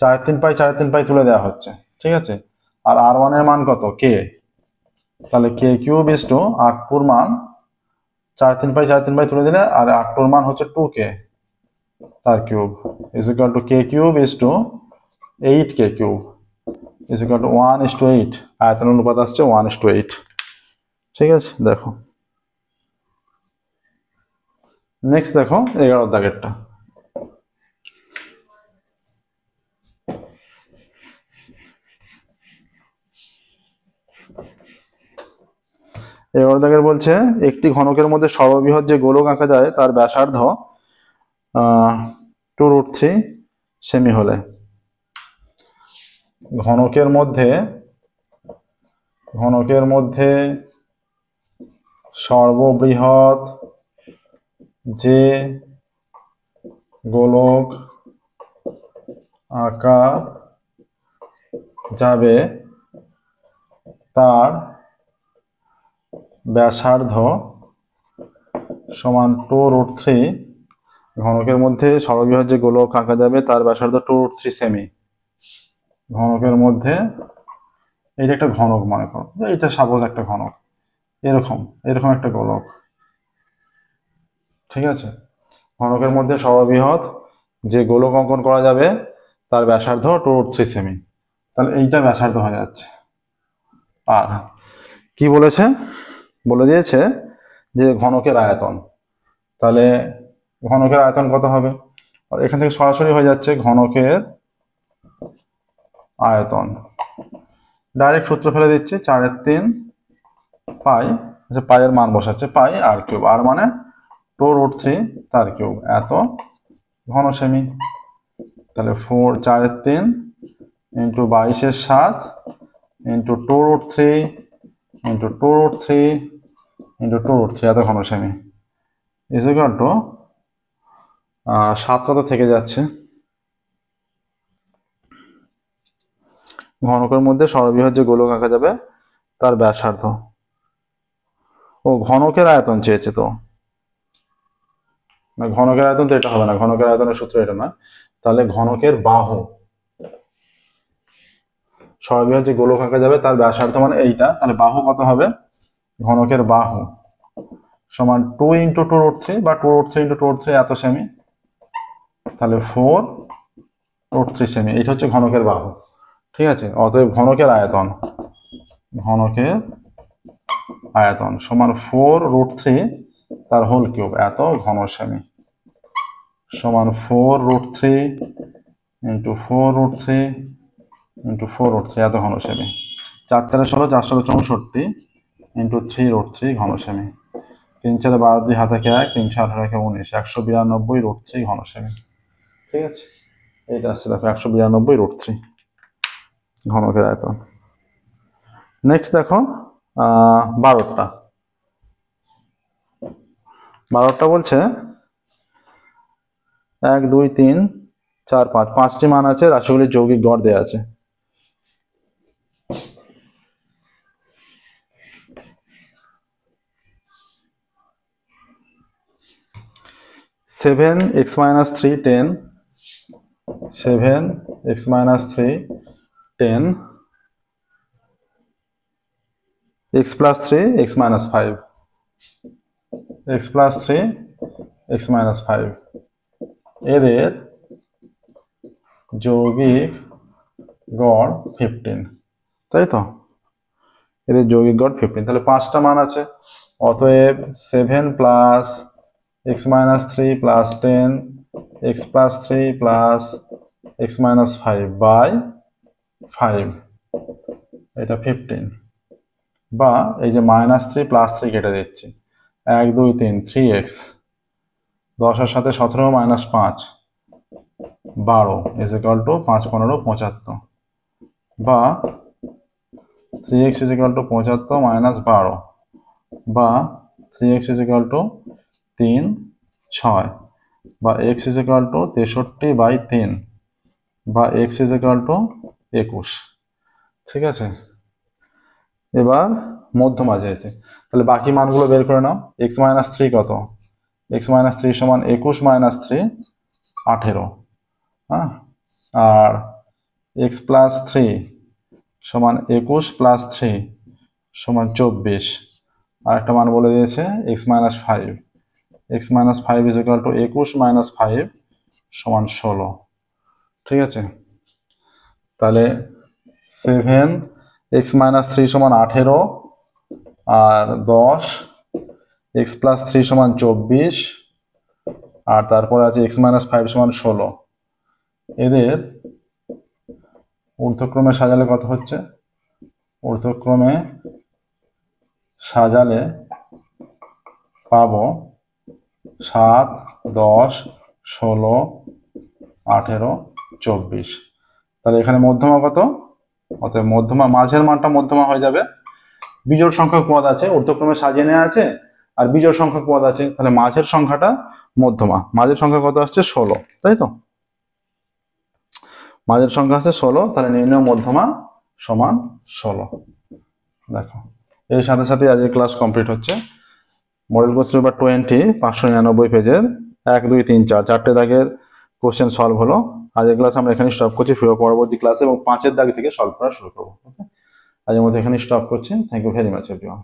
4/3 তুলে দেওয়া হচ্ছে, ঠিক আছে, আর r1 এর মান কত কে, তাহলে কে কিউব ইজ টু r2 মান 4/3 তুলে দিলে, আর r2 মান হচ্ছে 2k তার cube is equal to K cube is to 8k cube is equal to 1:8। আয়তন অনুপাত আসছে 1:8। ঠিক আছে, দেখো নেক্সট, দেখো 11 দাগেরটা। এবার দাগের বলছে একটি ঘনকের মধ্যে সর্ববৃহৎ যে গোলক আঁকা যায় তার ব্যাসার্ধ 2√3 সেমি হলে ঘনকের মধ্যে সর্ববৃহৎ যে গোলক আঁকা যাবে তার ব্যাসার্ধ সমান 2√3। ঘনকের মধ্যে সর্ববৃহৎ যে গোলক আঁকা যাবে তার ব্যাসার্ধ 2√3 সেমি। ঘনকের মধ্যে এটা একটা ঘনক মনে করো, এটা সাপোজ একটা ঘনক, এরকম একটা গোলক। ঠিক আছে, ঘনকের মধ্যে সর্ববৃহৎ যে গোলক অঙ্কন করা যাবে তার ব্যাসার্ধ 2√3 সেমি। তাহলে এইটা ব্যাসার্ধ হয়ে যাচ্ছে। আর কি বলেছে, বলে দিয়েছে যে ঘনকের আয়তন, তাহলে ঘনকের আয়তন কত হবে, এখান থেকে সরাসরি হয়ে যাচ্ছে ঘনকের আয়তন, ডাইরেক্ট সূত্র ফেলে দিচ্ছি 4/3 পাই, আচ্ছা পাইয়ের মান বসাচ্ছে পাই আর কিউব, আর মানে 2√3 তার কিউব এত ঘন সেমি। তাহলে 4/3 ইন্টু 22/7 ইন্টু 2√3 ইন্টু 2√3 ইন্টু 2√3 এত ঘন সেমি ইজ ইকুয়াল টু 7টা তো থেকে যাচ্ছে। ঘনকের মধ্যে সর্ববৃহৎ যে গোলক আঁকা যাবে তার ব্যাসার্ধ, ও ঘনকের আয়তন চেয়েছে, তো না ঘনকের আয়তন তো এটা হবে না, ঘনকের আয়তনের সূত্র এটা না। তাহলে ঘনকের বাহু, সর্ববৃহৎ যে গোলক আঁকা যাবে তার ব্যাসার্ধ মানে এইটা, তাহলে বাহু কত হবে, ঘনকের বাহু সমান 2 ইন্টু 2√3 বা 2√3 ইন্টু 2√3 এত সেমি, তাহলে 4√3 সেমি। এটা হচ্ছে ঘনকের বাহু। ঠিক আছে, অতএব ঘনকের আয়তন সমান 4√3 তার হোল কিউব এত ঘন সেমি, সমান 4√3 ইন্টু 4√3 ইন্টু 4√3 এত ঘন সেমি, 4×4 = 464 ইন্টু 3√3 ঘন সেমি। 3 4 12 2 হাতে 1 3 4 18 19 192 রুট 3 ঘনসেমি। ঠিক আছে, এইটা আসছে দেখো 192 রুট 3 ঘনকের আয়তন। নেক্সট দেখো 12টা বলছে 1 2 3 4 5 5টি মান আছে, রাশিগুলির যৌগিক গড় দেয়া আছে। Seven x minus 3 10, 7x minus 3 10, x plus 3 x minus 5, x plus 3 x minus 5 এদের যৌগিক গড় 15, তাই তো? এদের যৌগিক গড় 15। তাহলে 5টা মান আছে, অতএব 7 plus x minus 3 plus 10 x plus 3 plus x minus 5 by 5, এটা 15, বা এই যে -3 plus 3 কেটে দিচ্ছি, 1 2 3 3x, 10 এর সাথে 17 minus 5 12 is equal to 5 15 75, বা 3x is equal to 75 minus 12, বা 3x is equal to 3 6, বা x is equal to 63 by 3, বা x is equal to 21। ঠিক আছে, এবার মধ্যমা চেয়েছে, তাহলে বাকি মানগুলো বের করে নাও। x minus 3 কত? x minus 3 সমান 21 minus 3 18, হ্যাঁ, আর x plus 3 সমান 21 plus 3 সমান 24, আর একটা মান বলে দিয়েছে x minus 5, x minus 5 is equal to 21 minus 5 সমান 16। ঠিক আছে, তাহলে 7x minus 3 সমান 18, আর 10, x plus 3 সমান 24, আর তারপরে আছে x minus 5 সমান 16। এদের ঊর্ধ্বক্রমে সাজালে কত হচ্ছে? ঊর্ধ্বক্রমে সাজালে পাবো 7 10 16 18 24। তাহলে এখানে মধ্যমা কত? অতএব মধ্যমা, মাঝের মানটা মধ্যমা হয়ে যাবে। বিজোড় সংখ্যক পদ আছে, ঊর্ধ্বক্রমে সাজিয়ে নেওয়া আছে, আর বিজোড় সংখ্যক পদ আছে, তাহলে মাঝের সংখ্যাটা মধ্যমা। মাঝের সংখ্যা কত আসছে? 16, তাই তো? মাঝের সংখ্যা আছে 16, তাহলে নির্ণয় মধ্যমা সমান 16। দেখো, এর সাথে সাথে আজকের ক্লাস কমপ্লিট হচ্ছে। মডেল কোশ্চেন পেপার 20 599 পেজের 1 2 3 4 চারটে দাগের কোশ্চেন সলভ হলো। আজকের ক্লাস আমরা এখানে স্টপ করছি, ফিরে পরবর্তী ক্লাসে এবং 5 এর দাগ থেকে সলভ করা শুরু করবো। আজকের মতো এখানে স্টপ করছি। Thank you very much everyone.